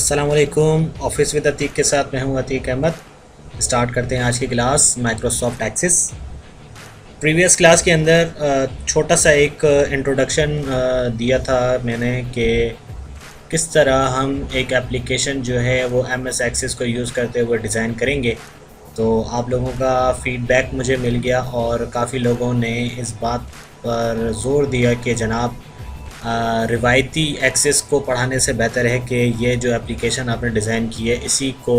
अस्सलामुअलैकुम। Office with Atiq के साथ मैं हूं अतीक अहमद। स्टार्ट करते हैं आज की class Microsoft Access. Previous class के अंदर छोटा सा एक इंट्रोडक्शन दिया था मैंने कि किस तरह हम एक एप्लीकेशन जो है वो एमएस एक्सेस को यूज़ करते हुए डिज़ाइन करेंगे। तो आप लोगों का फ़ीडबैक मुझे मिल गया और काफ़ी लोगों ने इस बात पर ज़ोर दिया कि जनाब रिवायती एक्सेस को पढ़ाने से बेहतर है कि ये जो एप्लीकेशन आपने डिज़ाइन की है इसी को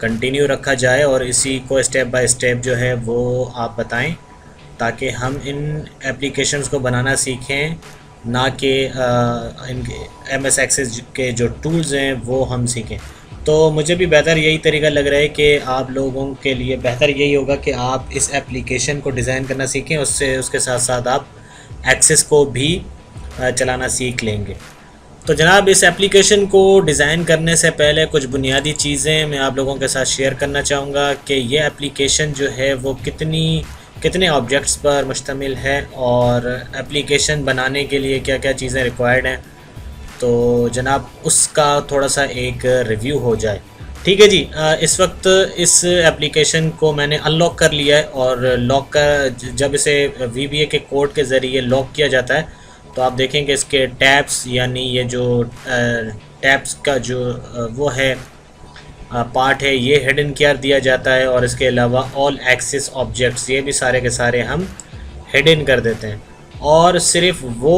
कंटिन्यू रखा जाए और इसी को स्टेप बाय स्टेप जो है वो आप बताएं, ताकि हम इन एप्लीकेशंस को बनाना सीखें, ना कि इनके एमएस एक्सेस के जो टूल्स हैं वो हम सीखें। तो मुझे भी बेहतर यही तरीका लग रहा है कि आप लोगों के लिए बेहतर यही होगा कि आप इस एप्लीकेशन को डिज़ाइन करना सीखें, उससे उसके साथ साथ आप एक्सेस को भी चलाना सीख लेंगे। तो जनाब, इस एप्लीकेशन को डिज़ाइन करने से पहले कुछ बुनियादी चीज़ें मैं आप लोगों के साथ शेयर करना चाहूँगा कि ये एप्लीकेशन जो है वो कितने ऑब्जेक्ट्स पर मुश्तमिल है और एप्लीकेशन बनाने के लिए क्या क्या चीज़ें रिक्वायर्ड हैं। तो जनाब, उसका थोड़ा सा एक रिव्यू हो जाए। ठीक है जी। इस वक्त इस एप्लीकेशन को मैंने अनलॉक कर लिया है और लॉक का जब इसे VBA के कोड के ज़रिए लॉक किया जाता है तो आप देखेंगे इसके टैब्स, यानी ये जो टैब्स का जो वो है पार्ट है, ये हिडन कर दिया जाता है और इसके अलावा ऑल एक्सेस ऑब्जेक्ट्स ये भी सारे के सारे हम हिडन कर देते हैं और सिर्फ वो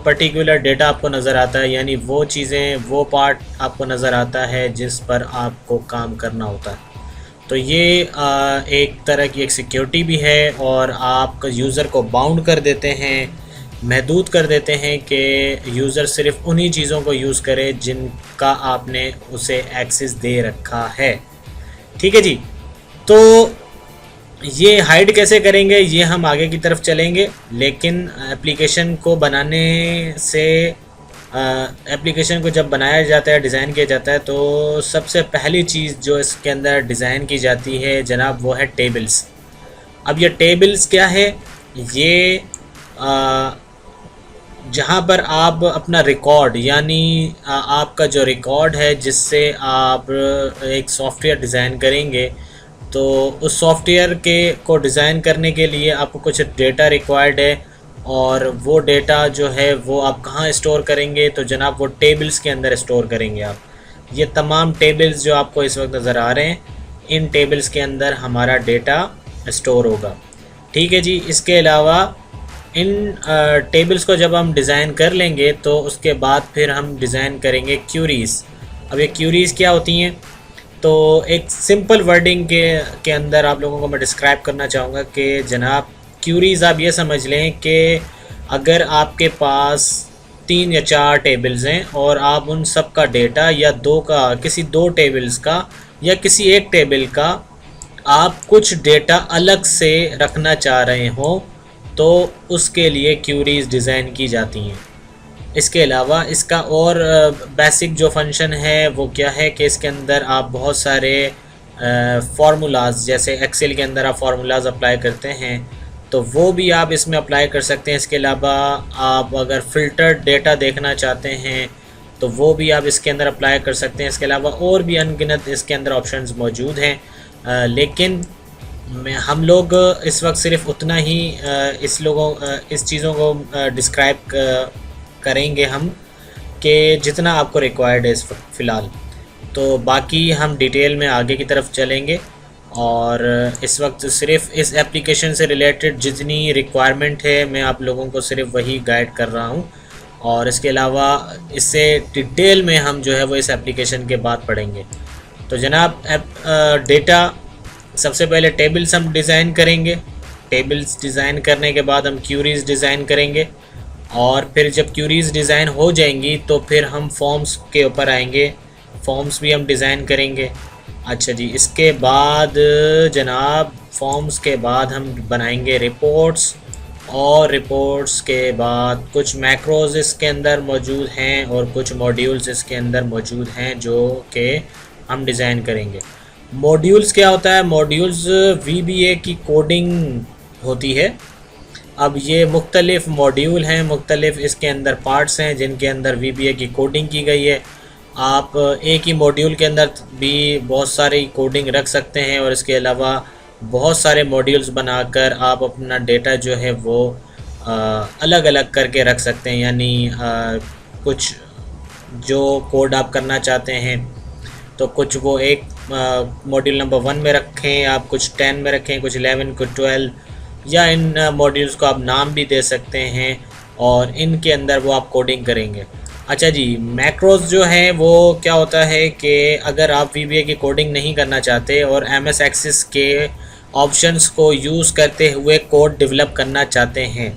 पर्टिकुलर डेटा आपको नज़र आता है, यानी वो चीज़ें, वो पार्ट आपको नज़र आता है जिस पर आपको काम करना होता है। तो ये एक तरह की एक सिक्योरिटी भी है और आप यूज़र को बाउंड कर देते हैं, महदूद कर देते हैं कि यूज़र सिर्फ उन्हीं चीज़ों को यूज़ करे जिनका आपने उसे एक्सेस दे रखा है। ठीक है जी। तो ये हाइड कैसे करेंगे ये हम आगे की तरफ चलेंगे, लेकिन एप्लीकेशन को बनाने से एप्लीकेशन को जब बनाया जाता है, डिज़ाइन किया जाता है, तो सबसे पहली चीज़ जो इसके अंदर डिज़ाइन की जाती है जनाब वो है टेबल्स। अब ये टेबल्स क्या है? ये जहाँ पर आप अपना रिकॉर्ड, यानी आपका जो रिकॉर्ड है जिससे आप एक सॉफ्टवेयर डिज़ाइन करेंगे, तो उस सॉफ्टवेयर के को डिज़ाइन करने के लिए आपको कुछ डेटा रिक्वायर्ड है और वो डेटा जो है वो आप कहाँ स्टोर करेंगे? तो जनाब वो टेबल्स के अंदर स्टोर करेंगे आप। ये तमाम टेबल्स जो आपको इस वक्त नज़र आ रहे हैं, इन टेबल्स के अंदर हमारा डेटा स्टोर होगा। ठीक है जी। इसके अलावा इन टेबल्स को जब हम डिज़ाइन कर लेंगे तो उसके बाद फिर हम डिज़ाइन करेंगे क्यूरीज़। अब ये क्यूरीज़ क्या होती हैं? तो एक सिंपल वर्डिंग के अंदर आप लोगों को मैं डिस्क्राइब करना चाहूँगा कि जनाब, क्यूरीज़ आप ये समझ लें कि अगर आपके पास 3 या 4 टेबल्स हैं और आप उन सब का डेटा या किसी 2 टेबल्स का या किसी एक टेबल का आप कुछ डेटा अलग से रखना चाह रहे हों, तो उसके लिए क्यूरीज़ डिज़ाइन की जाती हैं। इसके अलावा इसका और बेसिक जो फंक्शन है वो क्या है कि इसके अंदर आप बहुत सारे फार्मूलाज, जैसे एक्सेल के अंदर आप फार्मूलाज अप्लाई करते हैं तो वो भी आप इसमें अप्लाई कर सकते हैं। इसके अलावा आप अगर फ़िल्टर्ड डेटा देखना चाहते हैं तो वो भी आप इसके अंदर अप्लाई कर सकते हैं। इसके अलावा और भी अनगिनत इसके अंदर ऑप्शंस मौजूद हैं, लेकिन हम लोग इस वक्त सिर्फ उतना ही इस चीज़ों को डिस्क्राइब करेंगे हम कि जितना आपको रिक्वायर्ड है इस वक्त फ़िलहाल। तो बाकी हम डिटेल में आगे की तरफ चलेंगे और इस वक्त सिर्फ इस एप्लीकेशन से रिलेटेड जितनी रिक्वायरमेंट है मैं आप लोगों को सिर्फ वही गाइड कर रहा हूँ और इसके अलावा इससे डिटेल में हम जो है वो इस एप्लीकेशन के बाद पढ़ेंगे। तो जनाब, डेटा सबसे पहले टेबल्स हम डिज़ाइन करेंगे। टेबल्स डिज़ाइन करने के बाद हम क्यूरीज़ डिज़ाइन करेंगे और फिर जब क्यूरीज़ डिज़ाइन हो जाएंगी तो फिर हम फॉर्म्स के ऊपर आएंगे, फॉर्म्स भी हम डिज़ाइन करेंगे। अच्छा जी। इसके बाद जनाब, फॉर्म्स के बाद हम बनाएंगे रिपोर्ट्स और रिपोर्ट्स के बाद कुछ मैक्रोज इसके अंदर मौजूद हैं और कुछ मॉड्यूल्स इसके अंदर मौजूद हैं जो कि हम डिज़ाइन करेंगे। मॉड्यूल्स क्या होता है? मॉड्यूल्स VBA की कोडिंग होती है। अब ये मुख्तलिफ़ मॉड्यूल हैं, मुख्तलिफ़ इसके अंदर पार्ट्स हैं जिनके अंदर VBA की कोडिंग की गई है। आप एक ही मॉड्यूल के अंदर भी बहुत सारी कोडिंग रख सकते हैं और इसके अलावा बहुत सारे मॉड्यूल्स बनाकर आप अपना डेटा जो है वो अलग अलग करके रख सकते हैं। यानी कुछ जो कोड आप करना चाहते हैं तो कुछ वो एक मॉड्यूल नंबर 1 में रखें, आप कुछ 10 में रखें, कुछ 11, कुछ 12, या इन मॉड्यूल्स को आप नाम भी दे सकते हैं और इनके अंदर वो आप कोडिंग करेंगे। अच्छा जी, मैक्रोस जो है वो क्या होता है कि अगर आप VBA की कोडिंग नहीं करना चाहते और MS एक्सिस के ऑप्शंस को यूज़ करते हुए कोड डेवलप करना चाहते हैं,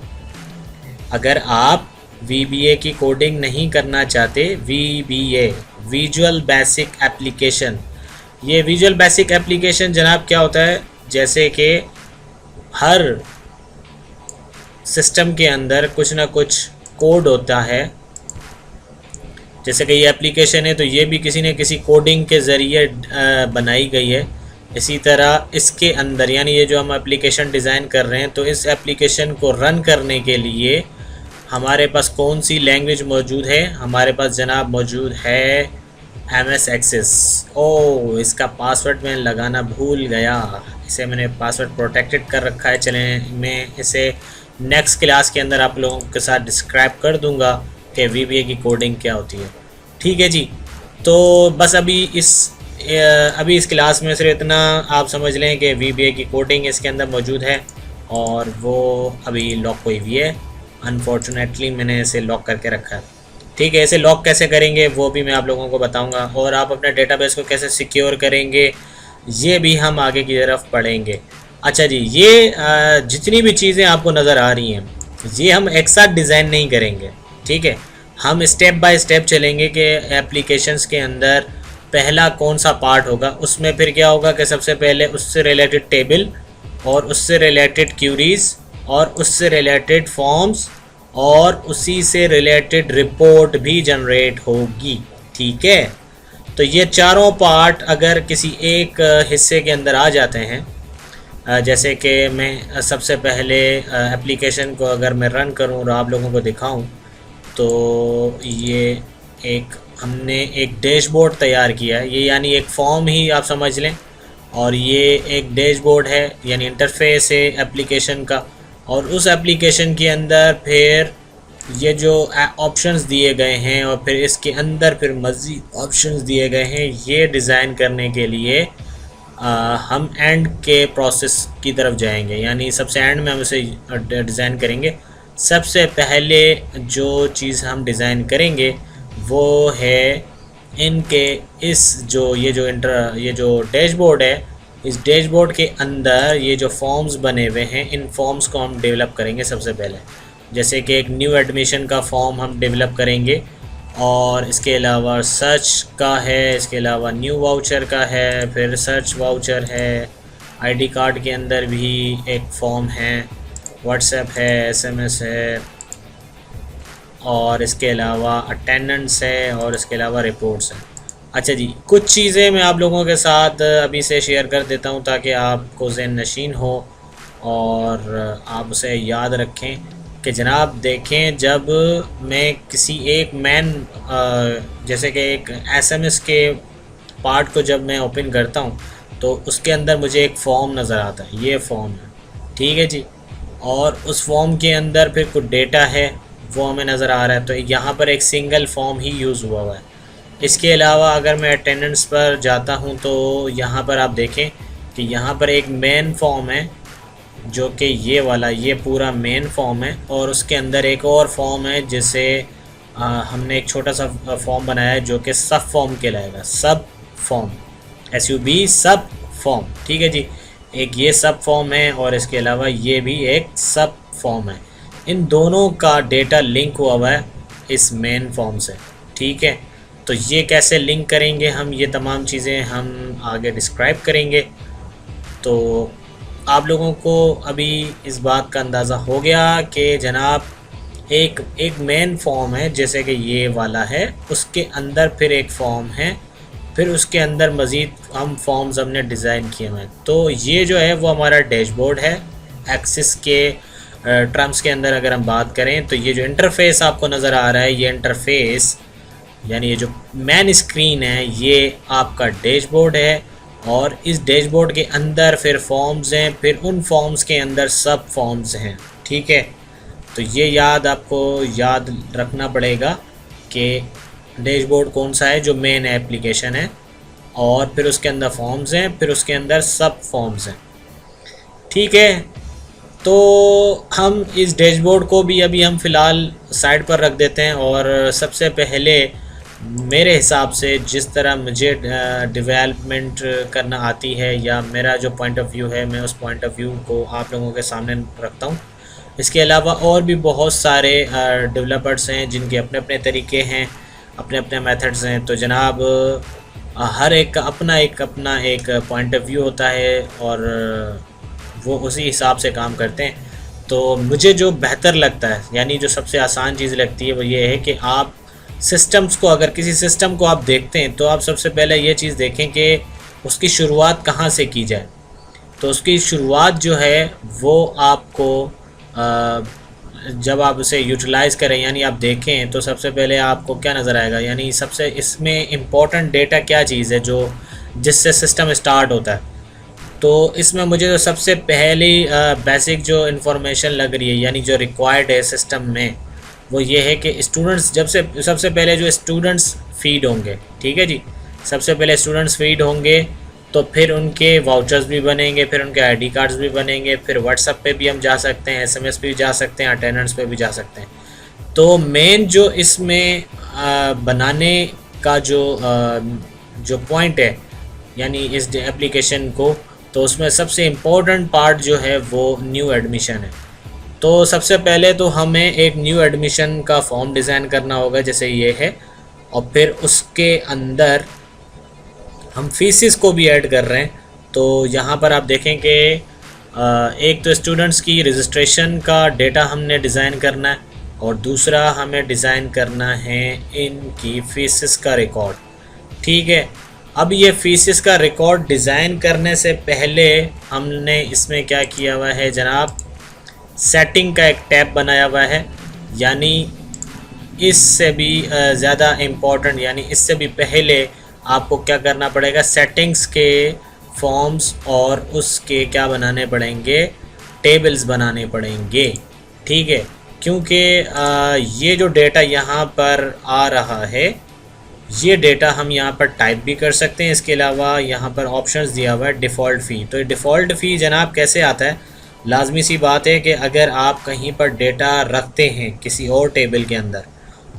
अगर आप VBA की कोडिंग नहीं करना चाहते, VBA विजुअल बेसिक एप्लीकेशन, ये विजुअल बेसिक एप्लीकेशन जनाब क्या होता है, जैसे कि हर सिस्टम के अंदर कुछ ना कुछ कोड होता है। जैसे कि ये एप्लीकेशन है तो ये भी किसी न किसी कोडिंग के ज़रिए बनाई गई है। इसी तरह इसके अंदर, यानी ये जो हम एप्लीकेशन डिज़ाइन कर रहे हैं, तो इस एप्लीकेशन को रन करने के लिए हमारे पास कौन सी लैंग्वेज मौजूद है? हमारे पास जनाब मौजूद है MS एक्सिस। ओह, इसका पासवर्ड मैं लगाना भूल गया, इसे मैंने पासवर्ड प्रोटेक्टेड कर रखा है। चलें, मैं इसे नेक्स्ट क्लास के अंदर आप लोगों के साथ डिस्क्राइब कर दूंगा कि VBA की कोडिंग क्या होती है। ठीक है जी, तो बस अभी इस क्लास में सिर्फ इतना आप समझ लें कि VBA की कोडिंग इसके अंदर मौजूद है और वो अभी लॉक हुई हुई है। अनफॉर्चुनेटली मैंने इसे लॉक करके रखा है। ठीक है, इसे लॉक कैसे करेंगे वो भी मैं आप लोगों को बताऊंगा, और आप अपने डेटाबेस को कैसे सिक्योर करेंगे ये भी हम आगे की तरफ पढ़ेंगे। अच्छा जी, ये जितनी भी चीज़ें आपको नज़र आ रही हैं ये हम एक साथ डिज़ाइन नहीं करेंगे। ठीक है, हम स्टेप बाय स्टेप चलेंगे कि एप्लीकेशंस के अंदर पहला कौन सा पार्ट होगा। उसमें फिर क्या होगा कि सबसे पहले उससे रिलेटेड टेबल और उससे रिलेटेड क्यूरीज़ और उससे रिलेटेड फॉर्म्स और उसी से रिलेटेड रिपोर्ट भी जनरेट होगी। ठीक है, तो ये चारों पार्ट अगर किसी एक हिस्से के अंदर आ जाते हैं, जैसे कि मैं सबसे पहले एप्लीकेशन को अगर मैं रन करूं और आप लोगों को दिखाऊं, तो ये हमने एक डैशबोर्ड तैयार किया है। ये यानी एक फॉर्म ही आप समझ लें, और ये एक डैशबोर्ड है यानी इंटरफेस है एप्लीकेशन का। और उस एप्लीकेशन के अंदर फिर ये जो ऑप्शंस दिए गए हैं और फिर इसके अंदर फिर मज़ीद ऑप्शंस दिए गए हैं, ये डिज़ाइन करने के लिए हम एंड के प्रोसेस की तरफ जाएंगे। यानी सबसे एंड में हम इसे डिज़ाइन करेंगे। सबसे पहले जो चीज़ हम डिज़ाइन करेंगे वो है इनके ये जो डैशबोर्ड है, इस डैशबोर्ड के अंदर ये जो फॉर्म्स बने हुए हैं, इन फॉर्म्स को हम डेवलप करेंगे सबसे पहले। जैसे कि एक न्यू एडमिशन का फॉर्म हम डेवलप करेंगे, और इसके अलावा सर्च का है, इसके अलावा न्यू वाउचर का है, फिर सर्च वाउचर है, आईडी कार्ड के अंदर भी एक फॉर्म है, व्हाट्सएप है, SMS है, और इसके अलावा अटेंडेंस है, और इसके अलावा रिपोर्ट्स हैं। अच्छा जी, कुछ चीज़ें मैं आप लोगों के साथ अभी से शेयर कर देता हूं ताकि आपको ज़हन नशीन हो और आप उसे याद रखें कि जनाब देखें, जब मैं किसी एक जैसे कि एक SMS के पार्ट को जब मैं ओपन करता हूं तो उसके अंदर मुझे एक फॉर्म नज़र आता है, ये फॉर्म है। ठीक है जी, और उस फॉर्म के अंदर फिर कुछ डेटा है वो हमें नज़र आ रहा है, तो यहाँ पर एक सिंगल फॉर्म ही यूज़ हुआ है। इसके अलावा अगर मैं अटेंडेंस पर जाता हूँ तो यहाँ पर आप देखें कि यहाँ पर एक मेन फॉर्म है जो कि ये वाला, ये पूरा मेन फॉर्म है, और उसके अंदर एक और फॉर्म है जिसे हमने एक छोटा सा फॉर्म बनाया है जो कि सब फॉर्म कहलाएगा, सब फॉर्म, SUB सब फॉर्म। ठीक है जी, एक ये सब फॉर्म है और इसके अलावा ये भी एक सब फॉर्म है। इन दोनों का डेटा लिंक हुआ है इस मेन फॉर्म से। ठीक है, तो ये कैसे लिंक करेंगे हम, ये तमाम चीज़ें हम आगे डिस्क्राइब करेंगे। तो आप लोगों को अभी इस बात का अंदाज़ा हो गया कि जनाब एक मेन फॉर्म है जैसे कि ये वाला है, उसके अंदर फिर एक फॉर्म है, फिर उसके अंदर मज़ीद हम फॉर्म्स हमने डिज़ाइन किए हुए हैं। तो ये जो है वो हमारा डैशबोर्ड है। एक्सिस के टर्म्स के अंदर अगर हम बात करें तो ये जो इंटरफेस आपको नज़र आ रहा है, ये इंटरफेस यानी ये जो मेन स्क्रीन है ये आपका डैशबोर्ड है, और इस डैशबोर्ड के अंदर फिर फॉर्म्स हैं, फिर उन फॉर्म्स के अंदर सब फॉर्म्स हैं। ठीक है, तो ये आपको याद रखना पड़ेगा कि डैशबोर्ड कौन सा है, जो मेन एप्लीकेशन है, और फिर उसके अंदर फॉर्म्स हैं, फिर उसके अंदर सब फॉर्म्स हैं। ठीक है, तो हम इस डैशबोर्ड को भी अभी हम फ़िलहाल साइड पर रख देते हैं, और सबसे पहले मेरे हिसाब से जिस तरह मुझे डेवलपमेंट करना आती है, या मेरा जो पॉइंट ऑफ व्यू है, मैं उस पॉइंट ऑफ व्यू को आप लोगों के सामने रखता हूँ। इसके अलावा और भी बहुत सारे डेवलपर्स हैं जिनके अपने अपने तरीके हैं, अपने अपने मेथड्स हैं। तो जनाब हर एक का अपना एक पॉइंट ऑफ व्यू होता है, और वो उसी हिसाब से काम करते हैं। तो मुझे जो बेहतर लगता है, यानी जो सबसे आसान चीज़ लगती है, वो ये है कि आप सिस्टम्स को, अगर किसी सिस्टम को आप देखते हैं तो आप सबसे पहले ये चीज़ देखें कि उसकी शुरुआत कहाँ से की जाए। तो उसकी शुरुआत जो है वो आपको जब आप उसे यूटिलाइज़ करें, यानी आप देखें, तो सबसे पहले आपको क्या नज़र आएगा, यानी सबसे इसमें इम्पोर्टेंट डेटा क्या चीज़ है जो जिससे सिस्टम स्टार्ट होता है। तो इसमें मुझे जो सबसे पहली बेसिक जो इन्फॉर्मेशन लग रही है, यानी जो रिक्वायर्ड है सिस्टम में, वो ये है कि स्टूडेंट्स सबसे पहले जो स्टूडेंट्स फीड होंगे। ठीक है जी, सबसे पहले स्टूडेंट्स फीड होंगे, तो फिर उनके वाउचर्स भी बनेंगे, फिर उनके आईडी कार्ड्स भी बनेंगे, फिर व्हाट्सएप पे भी हम जा सकते हैं, एसएमएस पे भी जा सकते हैं, अटेंडेंस पे भी जा सकते हैं। तो मेन जो इसमें बनाने का जो पॉइंट है, यानी इस एप्लीकेशन को, तो उसमें सबसे इम्पोर्टेंट पार्ट जो है वो न्यू एडमिशन है। तो सबसे पहले तो हमें एक न्यू एडमिशन का फॉर्म डिज़ाइन करना होगा, जैसे ये है, और फिर उसके अंदर हम फीसिस को भी ऐड कर रहे हैं। तो यहाँ पर आप देखें कि एक तो स्टूडेंट्स की रजिस्ट्रेशन का डेटा हमने डिज़ाइन करना है, और दूसरा हमें डिज़ाइन करना है इनकी फीसिस का रिकॉर्ड। ठीक है, अब ये फीसिस का रिकॉर्ड डिज़ाइन करने से पहले हमने इसमें क्या किया हुआ है जनाब, सेटिंग का एक टैब बनाया हुआ है। यानी इससे भी ज़्यादा इम्पोर्टेंट, यानी इससे भी पहले आपको क्या करना पड़ेगा, सेटिंग्स के फॉर्म्स और उसके क्या बनाने पड़ेंगे, टेबल्स बनाने पड़ेंगे। ठीक है, क्योंकि ये जो डेटा यहाँ पर आ रहा है, ये डेटा हम यहाँ पर टाइप भी कर सकते हैं। इसके अलावा यहाँ पर ऑप्शंस दिया हुआ है डिफ़ॉल्ट फ़ी। तो डिफ़ॉल्ट फ़ी जनाब कैसे आता है, लाजमी सी बात है कि अगर आप कहीं पर डेटा रखते हैं किसी और टेबल के अंदर,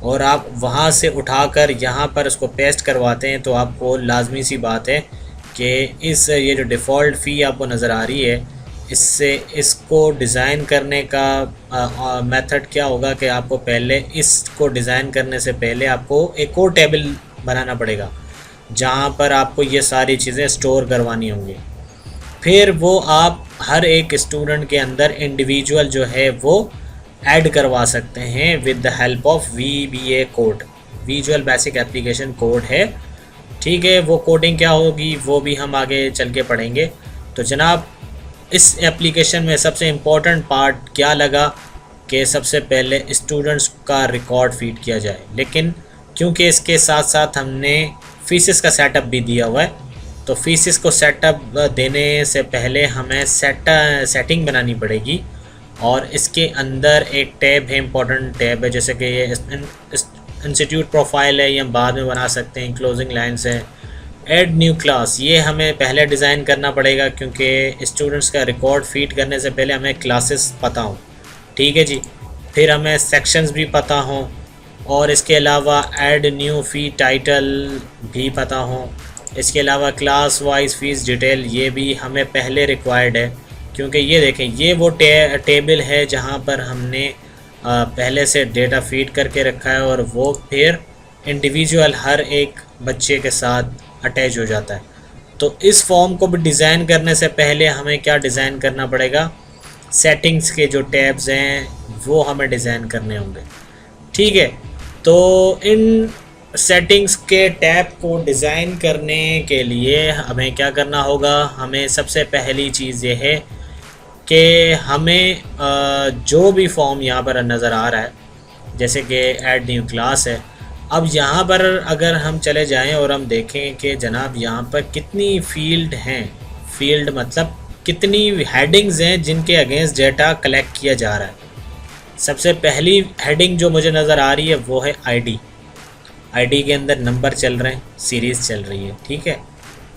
और आप वहाँ से उठाकर यहाँ पर उसको पेस्ट करवाते हैं, तो आपको लाजमी सी बात है कि ये जो डिफ़ॉल्ट फ़ी आपको नज़र आ रही है, इससे इसको डिज़ाइन करने का मेथड क्या होगा कि आपको पहले इसको डिज़ाइन करने से पहले आपको एक और टेबल बनाना पड़ेगा जहाँ पर आपको ये सारी चीज़ें स्टोर करवानी होंगी। फिर वो आप हर एक स्टूडेंट के अंदर इंडिविजुअल जो है वो ऐड करवा सकते हैं with the help of VBA code, visual basic application code है। ठीक है, वो कोडिंग क्या होगी वो भी हम आगे चल के पढ़ेंगे। तो जनाब इस एप्लीकेशन में सबसे इम्पोर्टेंट पार्ट क्या लगा कि सबसे पहले स्टूडेंट्स का रिकॉर्ड फीड किया जाए, लेकिन क्योंकि इसके साथ साथ हमने फीसिस का सेटअप भी दिया हुआ है, तो फीसिस को सेटअप देने से पहले हमें सेटिंग बनानी पड़ेगी, और इसके अंदर एक टैब है, इम्पोर्टेंट टैब है, जैसे कि ये इंस्टीट्यूट प्रोफाइल है, ये हम बाद में बना सकते हैं, क्लोजिंग लाइन्स है, ऐड न्यू क्लास, ये हमें पहले डिज़ाइन करना पड़ेगा क्योंकि स्टूडेंट्स का रिकॉर्ड फीड करने से पहले हमें क्लासेस पता हों। ठीक है जी, फिर हमें सेक्शंस भी पता हों, और इसके अलावा ऐड न्यू फ़ी टाइटल भी पता हों। इसके अलावा क्लास वाइज फ़ीस डिटेल ये भी हमें पहले रिक्वायर्ड है, क्योंकि ये देखें ये वो टेबल है जहाँ पर हमने पहले से डेटा फीड करके रखा है, और वो फिर इंडिविजुअल हर एक बच्चे के साथ अटैच हो जाता है। तो इस फॉर्म को भी डिज़ाइन करने से पहले हमें क्या डिज़ाइन करना पड़ेगा, सेटिंग्स के जो टैब्स हैं वो हमें डिज़ाइन करने होंगे। ठीक है, तो इन सेटिंग्स के टैब को डिज़ाइन करने के लिए हमें क्या करना होगा, हमें सबसे पहली चीज़ ये है कि हमें जो भी फॉर्म यहाँ पर नज़र आ रहा है, जैसे कि ऐड न्यू क्लास है, अब यहाँ पर अगर हम चले जाएं और हम देखें कि जनाब यहाँ पर कितनी फील्ड हैं, फील्ड मतलब कितनी हेडिंग्स हैं जिनके अगेंस्ट डेटा कलेक्ट किया जा रहा है। सबसे पहली हेडिंग जो मुझे नज़र आ रही है वो है आईडी। आईडी के अंदर नंबर चल रहे हैं, सीरीज़ चल रही है, ठीक है।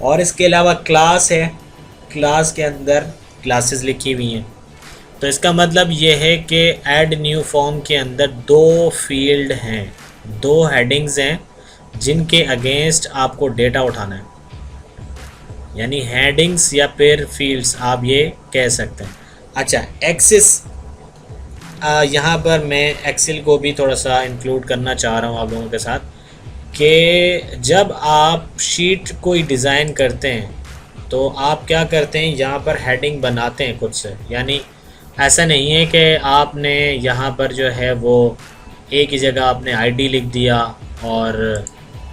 और इसके अलावा क्लास है, क्लास के अंदर क्लासेस लिखी हुई हैं। तो इसका मतलब ये है कि ऐड न्यू फॉर्म के अंदर दो फील्ड हैं, दो हेडिंग्स हैं जिनके अगेंस्ट आपको डेटा उठाना है, यानी हेडिंग्स या फिर फील्ड्स आप ये कह सकते हैं। अच्छा, एक्सिस, यहाँ पर मैं एक्सेल को भी थोड़ा सा इंक्लूड करना चाह रहा हूँ आप लोगों के साथ कि जब आप शीट कोई डिज़ाइन करते हैं तो आप क्या करते हैं, यहाँ पर हेडिंग बनाते हैं खुद से। यानी ऐसा नहीं है कि आपने यहाँ पर जो है वो एक ही जगह आपने आईडी लिख दिया और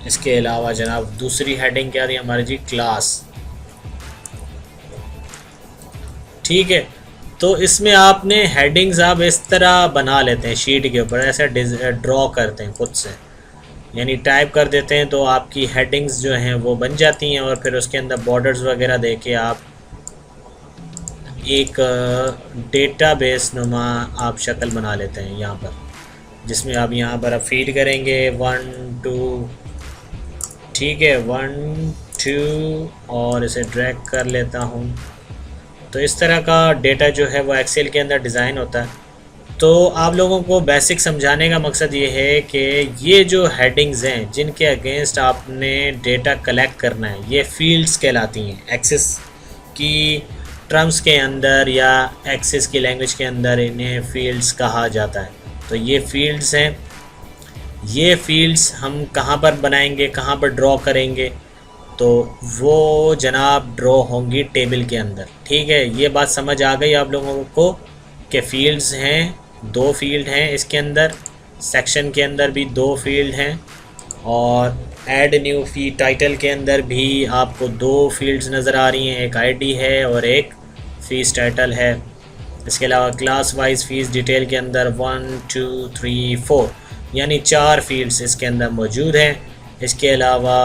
इसके अलावा जनाब दूसरी हेडिंग क्या दी हमारी जी, क्लास, ठीक है। तो इसमें आपने हेडिंग्स आप इस तरह बना लेते हैं शीट के ऊपर, ऐसे ड्रॉ करते हैं खुद से, यानी टाइप कर देते हैं तो आपकी हेडिंग्स जो हैं वो बन जाती हैं। और फिर उसके अंदर बॉर्डर्स वगैरह देके आप एक डेटाबेस नुमा आप शक्ल बना लेते हैं यहाँ पर, जिसमें आप यहाँ पर फीड करेंगे 1 2, ठीक है, 1 2 और इसे ड्रैग कर लेता हूँ। तो इस तरह का डेटा जो है वो एक्सेल के अंदर डिज़ाइन होता है। तो आप लोगों को बेसिक समझाने का मकसद ये है कि ये जो हेडिंग्स हैं जिनके अगेंस्ट आपने डेटा कलेक्ट करना है, ये फील्ड्स कहलाती हैं। एक्सेस की टर्म्स के अंदर या एक्सेस की लैंग्वेज के अंदर इन्हें फील्ड्स कहा जाता है। तो ये फील्ड्स हैं, ये फील्ड्स हम कहाँ पर बनाएंगे, कहाँ पर ड्रॉ करेंगे, तो वो जनाब ड्रॉ होंगी टेबल के अंदर, ठीक है। ये बात समझ आ गई आप लोगों को कि फील्ड्स हैं, दो फील्ड हैं इसके अंदर, सेक्शन के अंदर भी दो फील्ड हैं, और ऐड न्यू फी टाइटल के अंदर भी आपको दो फील्ड्स नज़र आ रही हैं, एक आईडी है और एक फ़ीस टाइटल है। इसके अलावा क्लास वाइज फ़ीस डिटेल के अंदर 1 2 3 4 यानी 4 फील्ड्स इसके अंदर मौजूद हैं। इसके अलावा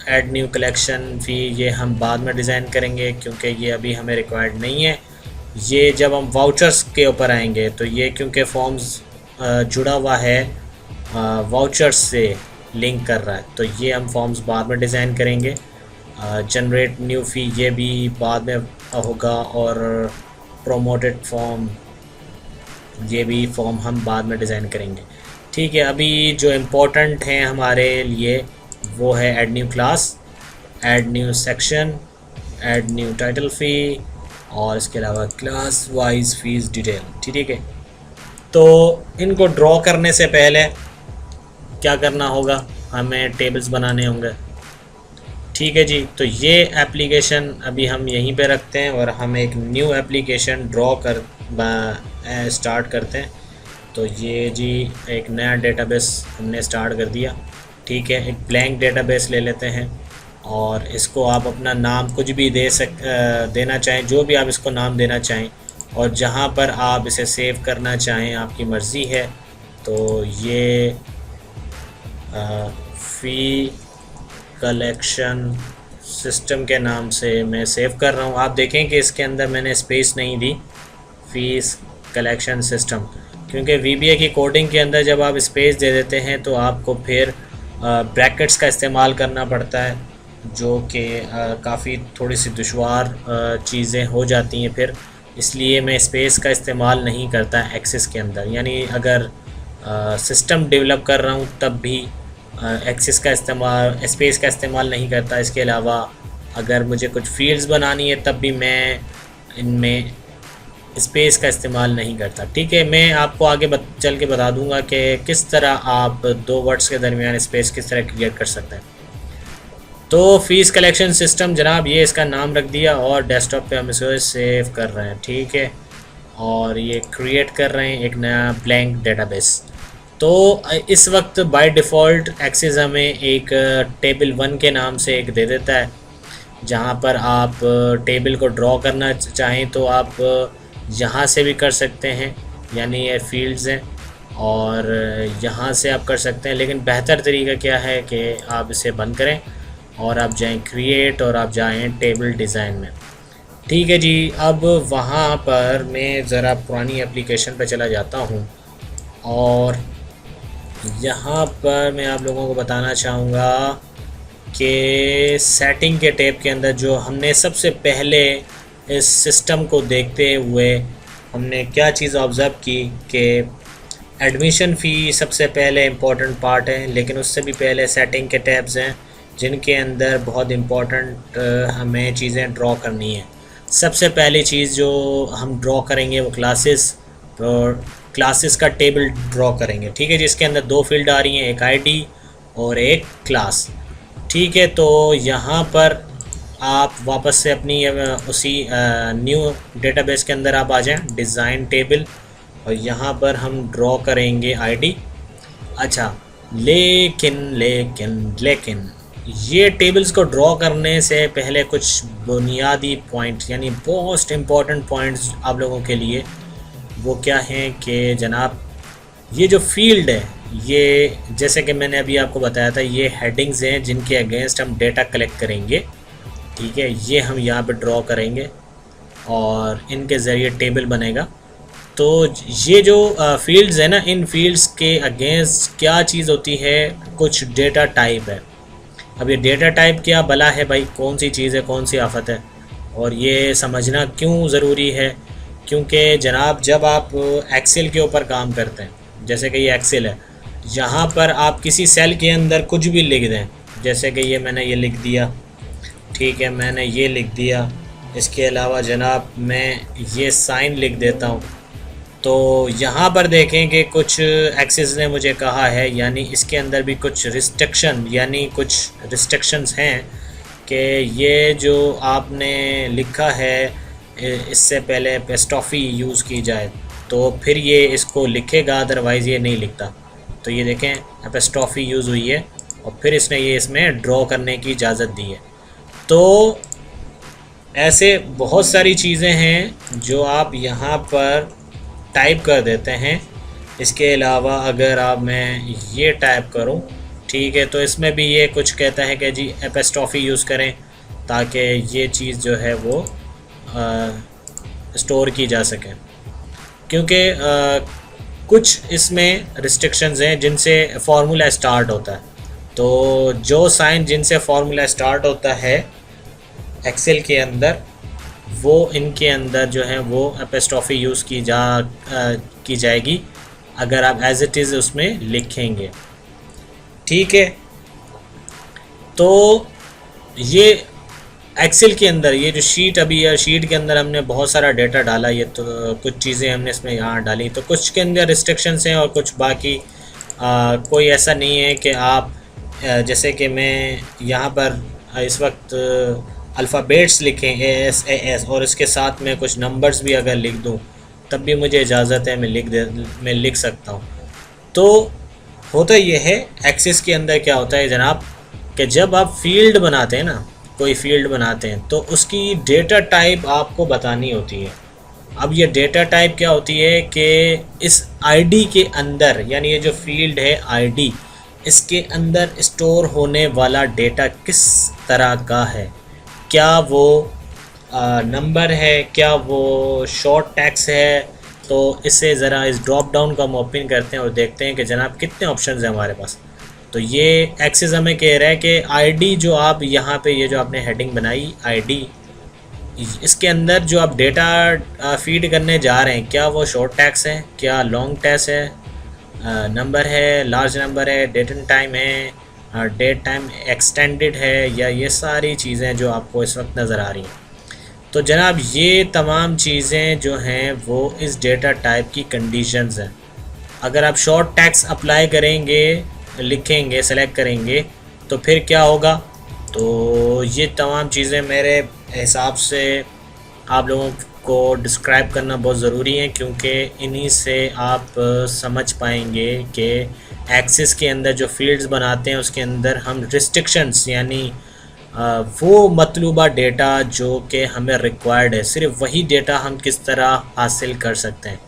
ऐड न्यू कलेक्शन फ़ी ये हम बाद में डिज़ाइन करेंगे क्योंकि ये अभी हमें रिक्वायर्ड नहीं है। ये जब हम वाउचर्स के ऊपर आएंगे तो ये क्योंकि फॉर्म्स जुड़ा हुआ है वाउचर्स से लिंक कर रहा है, तो ये हम फॉर्म्स बाद में डिज़ाइन करेंगे। जनरेट न्यू फ़ी ये भी बाद में होगा, और प्रोमोटेड फॉर्म ये भी फॉर्म हम बाद में डिज़ाइन करेंगे, ठीक है। अभी जो इम्पोर्टेंट हैं हमारे लिए वो है add new class, add new section, add new title fee, और इसके अलावा क्लास वाइज फ़ीस डिटेल, ठीक है। तो इनको ड्रॉ करने से पहले क्या करना होगा, हमें टेबल्स बनाने होंगे, ठीक है जी। तो ये एप्लीकेशन अभी हम यहीं पे रखते हैं और हम एक न्यू एप्लीकेशन ड्रॉ कर स्टार्ट करते हैं। तो ये जी एक नया डेटाबेस हमने स्टार्ट कर दिया, ठीक है। एक ब्लैंक डेटाबेस ले लेते हैं और इसको आप अपना नाम कुछ भी देना चाहें, जो भी आप इसको नाम देना चाहें, और जहाँ पर आप इसे सेव करना चाहें आपकी मर्ज़ी है। तो ये फ़ी कलेक्शन सिस्टम के नाम से मैं सेव कर रहा हूँ। आप देखें कि इसके अंदर मैंने स्पेस नहीं दी, फ़ीस कलेक्शन सिस्टम, क्योंकि VBA की कोडिंग के अंदर जब आप स्पेस दे देते हैं तो आपको फिर ब्रैकेट्स का इस्तेमाल करना पड़ता है, जो कि काफ़ी थोड़ी सी दुश्वार चीज़ें हो जाती हैं फिर, इसलिए मैं स्पेस का इस्तेमाल नहीं करता एक्सेस के अंदर। यानी अगर सिस्टम डेवलप कर रहा हूँ तब भी एक्सेस का इस्तेमाल, स्पेस का इस्तेमाल नहीं करता। इसके अलावा अगर मुझे कुछ फील्ड्स बनानी है तब भी मैं इनमें स्पेस का इस्तेमाल नहीं करता, ठीक है। मैं आपको आगे चल के बता दूंगा कि किस तरह आप दो वर्ड्स के दरमियान स्पेस किस तरह क्रिएट कर सकते हैं। तो फ़ीस कलेक्शन सिस्टम जनाब ये इसका नाम रख दिया और डेस्कटॉप पे हम इसे सेव कर रहे हैं, ठीक है। और ये क्रिएट कर रहे हैं एक नया ब्लैंक डेटाबेस। तो इस वक्त बाय डिफ़ॉल्ट एक्सेस हमें एक टेबल 1 के नाम से एक दे देता है, जहाँ पर आप टेबल को ड्रॉ करना चाहें तो आप यहाँ से भी कर सकते हैं, यानी ये फील्ड्स हैं। और यहाँ से आप कर सकते हैं, लेकिन बेहतर तरीका क्या है कि आप इसे बंद करें और आप जाएं क्रिएट और आप जाएं टेबल डिज़ाइन में। ठीक है जी, अब वहाँ पर मैं ज़रा पुरानी एप्लीकेशन पर चला जाता हूँ और यहाँ पर मैं आप लोगों को बताना चाहूँगा कि सेटिंग के टैब के अंदर जो हमने सबसे पहले इस सिस्टम को देखते हुए हमने क्या चीज़ ऑब्ज़र्व की कि एडमिशन फ़ी सबसे पहले इम्पोर्टेंट पार्ट है, लेकिन उससे भी पहले सेटिंग के टैब्स हैं जिनके अंदर बहुत इम्पोर्टेंट हमें चीज़ें ड्रॉ करनी है। सबसे पहली चीज़ जो हम ड्रॉ करेंगे वो क्लासेस, और क्लासेस का टेबल ड्रॉ करेंगे। ठीक है, जिसके अंदर दो फील्ड आ रही हैं, एक आईडी और एक क्लास। ठीक है, तो यहाँ पर आप वापस से अपनी उसी न्यू डेटाबेस के अंदर आप आ जाएं, डिज़ाइन टेबल, और यहाँ पर हम ड्रॉ करेंगे आईडी। अच्छा, लेकिन ये टेबल्स को ड्रॉ करने से पहले कुछ बुनियादी पॉइंट यानी मोस्ट इम्पॉर्टेंट पॉइंट्स आप लोगों के लिए वो क्या हैं कि जनाब, ये जो फील्ड है, ये जैसे कि मैंने अभी आपको बताया था, ये हेडिंग्स हैं जिनके अगेंस्ट हम डेटा कलेक्ट करेंगे। ठीक है, ये हम यहाँ पे ड्रॉ करेंगे और इनके ज़रिए टेबल बनेगा। तो ये जो फील्ड्स हैं ना, इन फील्ड्स के अगेंस्ट क्या चीज़ होती है, कुछ डेटा टाइप है। अब ये डेटा टाइप क्या भला है भाई, कौन सी चीज़ है, कौन सी आफत है, और ये समझना क्यों ज़रूरी है? क्योंकि जनाब जब आप एक्सेल के ऊपर काम करते हैं, जैसे कि ये एक्सेल है, यहाँ पर आप किसी सेल के अंदर कुछ भी लिख दें, जैसे कि ये मैंने ये लिख दिया। ठीक है, मैंने ये लिख दिया। इसके अलावा जनाब मैं ये साइन लिख देता हूँ। तो यहाँ पर देखें कि कुछ एक्सेस ने मुझे कहा है, यानी इसके अंदर भी कुछ रिस्ट्रिक्शन यानी कुछ रिस्ट्रिक्शंस हैं कि ये जो आपने लिखा है इससे पहले एपस्ट्रॉफी यूज़ की जाए तो फिर ये इसको लिखेगा, अदरवाइज़ ये नहीं लिखता। तो ये देखें एपस्ट्रॉफी यूज़ हुई है और फिर इसने ये इसमें ड्रॉ करने की इजाज़त दी है। तो ऐसे बहुत सारी चीज़ें हैं जो आप यहाँ पर टाइप कर देते हैं। इसके अलावा अगर आप मैं ये टाइप करूं, ठीक है, तो इसमें भी ये कुछ कहता है कि जी एपस्ट्रॉफी यूज़ करें ताकि ये चीज़ जो है वो स्टोर की जा सके, क्योंकि कुछ इसमें रिस्ट्रिक्शंस हैं जिनसे फार्मूला स्टार्ट होता है। तो जो साइन जिनसे फार्मूला स्टार्ट होता है एक्सेल के अंदर, वो इनके अंदर जो है वो एपस्ट्रॉफी यूज़ की जाएगी अगर आप एज इट इज़ उसमें लिखेंगे। ठीक है, तो ये एक्सेल के अंदर ये जो शीट अभी है, शीट के अंदर हमने बहुत सारा डेटा डाला, ये तो कुछ चीज़ें हमने इसमें यहाँ डाली, तो कुछ के अंदर रिस्ट्रिक्शंस हैं और कुछ बाकी कोई ऐसा नहीं है कि आप जैसे कि मैं यहाँ पर इस वक्त अल्फ़ाबेट्स लिखें AS और इसके साथ में कुछ नंबर्स भी अगर लिख दूँ तब भी मुझे इजाज़त है, मैं लिख सकता हूँ। तो होता ये है एक्सेस के अंदर क्या होता है जनाब कि जब आप फील्ड बनाते हैं ना, कोई फील्ड बनाते हैं तो उसकी डेटा टाइप आपको बतानी होती है। अब ये डेटा टाइप क्या होती है कि इस आईडी के अंदर, यानी ये जो फील्ड है आईडी, इसके अंदर स्टोर होने वाला डेटा किस तरह का है, क्या वो नंबर है, क्या वो शॉर्ट टेक्स्ट है। तो इससे ज़रा इस ड्रॉप डाउन का हम ओपन करते हैं और देखते हैं कि जनाब कितने ऑप्शंस हैं हमारे पास। तो ये एक्सेस हमें कह रहा है कि आईडी जो आप यहाँ पे ये जो आपने हेडिंग बनाई आईडी, इसके अंदर जो आप डेटा फीड करने जा रहे हैं, क्या वो शॉर्ट टेक्स्ट है, क्या लॉन्ग टेक्स्ट है, नंबर है, लार्ज नंबर है, डेट एंड टाइम है, डेट टाइम एक्सटेंडेड है, या ये सारी चीज़ें जो आपको इस वक्त नज़र आ रही हैं। तो जनाब ये तमाम चीज़ें जो हैं वो इस डेटा टाइप की कंडीशंस हैं। अगर आप शॉर्ट टेक्स्ट अप्लाई करेंगे, लिखेंगे, सेलेक्ट करेंगे, तो फिर क्या होगा? तो ये तमाम चीज़ें मेरे हिसाब से आप लोगों को डिस्क्राइब करना बहुत ज़रूरी है, क्योंकि इन्हीं से आप समझ पाएंगे कि एक्सेस के अंदर जो फील्ड्स बनाते हैं उसके अंदर हम रिस्ट्रिक्शंस यानी वो मतलूबा डेटा जो कि हमें रिक्वायर्ड है, सिर्फ वही डेटा हम किस तरह हासिल कर सकते हैं।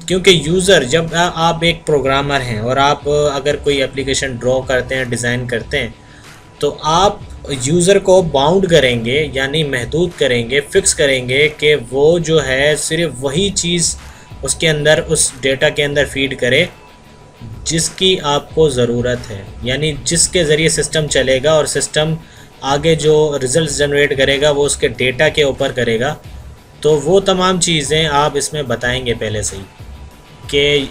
क्योंकि यूज़र जब आप एक प्रोग्रामर हैं और आप अगर कोई एप्लीकेशन ड्रॉ करते हैं, डिज़ाइन करते हैं, तो आप यूज़र को बाउंड करेंगे, यानी महदूद करेंगे, फ़िक्स करेंगे कि वो जो है सिर्फ वही चीज़ उसके अंदर, उस डेटा के अंदर फ़ीड करे जिसकी आपको ज़रूरत है, यानी जिसके ज़रिए सिस्टम चलेगा और सिस्टम आगे जो रिज़ल्ट जनरेट करेगा वो उसके डेटा के ऊपर करेगा। तो वो तमाम चीज़ें आप इसमें बताएंगे पहले से ही कि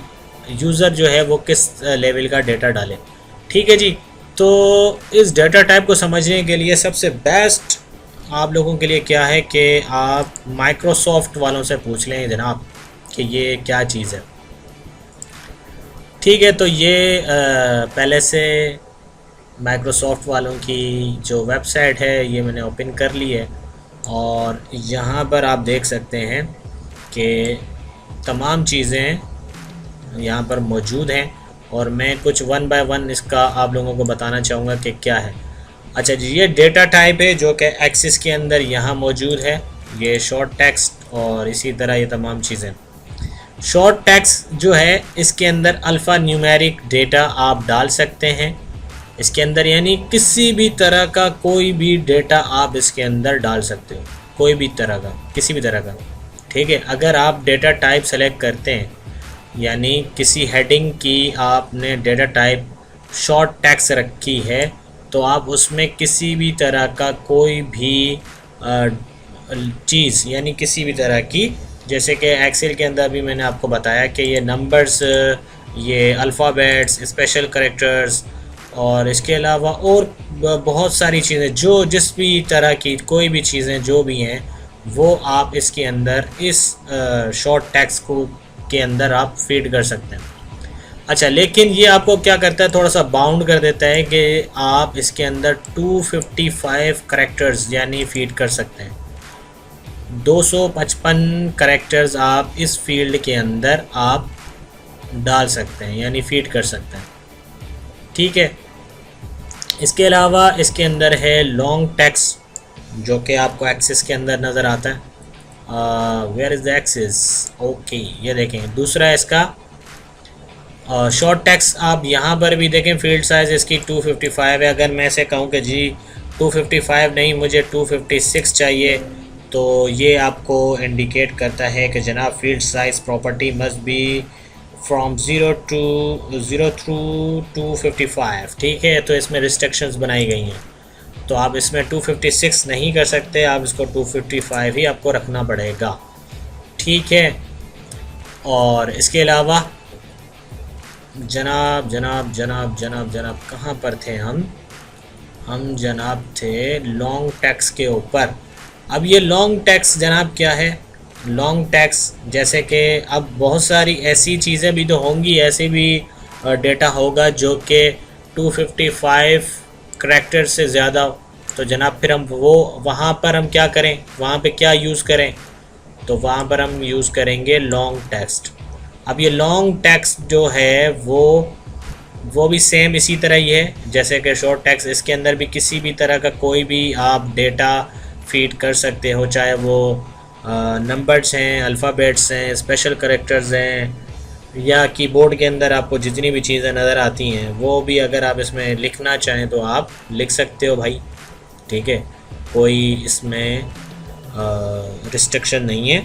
यूज़र जो है वो किस लेवल का डेटा डाले। ठीक है जी। तो इस डेटा टाइप को समझने के लिए सबसे बेस्ट आप लोगों के लिए क्या है कि आप माइक्रोसॉफ्ट वालों से पूछ लें जनाब कि ये क्या चीज़ है। ठीक है, तो ये पहले से माइक्रोसॉफ्ट वालों की जो वेबसाइट है ये मैंने ओपन कर ली है और यहाँ पर आप देख सकते हैं कि तमाम चीज़ें यहाँ पर मौजूद हैं और मैं कुछ वन बाय वन इसका आप लोगों को बताना चाहूँगा कि क्या है। अच्छा जी, ये डेटा टाइप है जो कि एक्सिस के अंदर यहाँ मौजूद है, ये शॉर्ट टेक्स्ट और इसी तरह ये तमाम चीज़ें। शॉर्ट टेक्स्ट जो है इसके अंदर अल्फ़ा न्यूमेरिक डेटा आप डाल सकते हैं इसके अंदर, यानी किसी भी तरह का कोई भी डेटा आप इसके अंदर डाल सकते हो, कोई भी तरह का, किसी भी तरह का। ठीक है, अगर आप डेटा टाइप सेलेक्ट करते हैं, यानी किसी हेडिंग की आपने डेटा टाइप शॉर्ट टेक्स्ट रखी है, तो आप उसमें किसी भी तरह का कोई भी चीज़, यानी किसी भी तरह की, जैसे कि एक्सेल के अंदर भी मैंने आपको बताया कि ये नंबर्स, ये अल्फ़ाबेट्स, स्पेशल कैरेक्टर्स और इसके अलावा और बहुत सारी चीज़ें, जो जिस भी तरह की कोई भी चीज़ें जो भी हैं वो आप इसके अंदर इस शॉर्ट टेक्स्ट को के अंदर आप फीड कर सकते हैं। अच्छा, लेकिन ये आपको क्या करता है, थोड़ा सा बाउंड कर देता है कि आप इसके अंदर 255 कैरेक्टर्स यानी फीड कर सकते हैं। 255 कैरेक्टर्स आप इस फील्ड के अंदर आप डाल सकते हैं, यानी फीड कर सकते हैं। ठीक है, इसके अलावा इसके अंदर है लॉन्ग टेक्स्ट जो कि आपको एक्सिस के अंदर नज़र आता है। Where is the axis, okay, ये देखें। दूसरा है इसका शॉर्ट टेक्स्ट, आप यहाँ पर भी देखें फील्ड साइज़ इसकी 255 है। अगर मैं से कहूँ कि जी 255 नहीं, मुझे 256 चाहिए, तो ये आपको इंडिकेट करता है कि जनाब field size property must be from 0 through 255। ठीक है, तो इसमें रिस्ट्रिक्शंस बनाई गई हैं, तो आप इसमें 256 नहीं कर सकते, आप इसको 255 ही आपको रखना पड़ेगा। ठीक है, और इसके अलावा जनाब जनाब जनाब जनाब जनाब कहाँ पर थे हम जनाब थे लॉन्ग टेक्स्ट के ऊपर। अब ये लॉन्ग टेक्स्ट जनाब क्या है, लॉन्ग टेक्स्ट जैसे कि अब बहुत सारी ऐसी चीज़ें भी तो होंगी, ऐसे भी डेटा होगा जो कि 255 करैक्टर से ज़्यादा हो, तो जनाब फिर हम वो वहाँ पर हम क्या करें, वहाँ पे क्या यूज़ करें, तो वहाँ पर हम यूज़ करेंगे लॉन्ग टेक्स्ट। अब ये लॉन्ग टेक्स्ट जो है वो भी सेम इसी तरह ही है जैसे कि शॉर्ट टेक्स्ट। इसके अंदर भी किसी भी तरह का कोई भी आप डेटा फीड कर सकते हो, चाहे वो नंबर्स हैं, अल्फ़ाबेट्स हैं, स्पेशल कैरेक्टर्स हैं, या कीबोर्ड के अंदर आपको जितनी भी चीज़ें नज़र आती हैं वो भी अगर आप इसमें लिखना चाहें तो आप लिख सकते हो भाई। ठीक है, कोई इसमें रिस्ट्रिक्शन नहीं है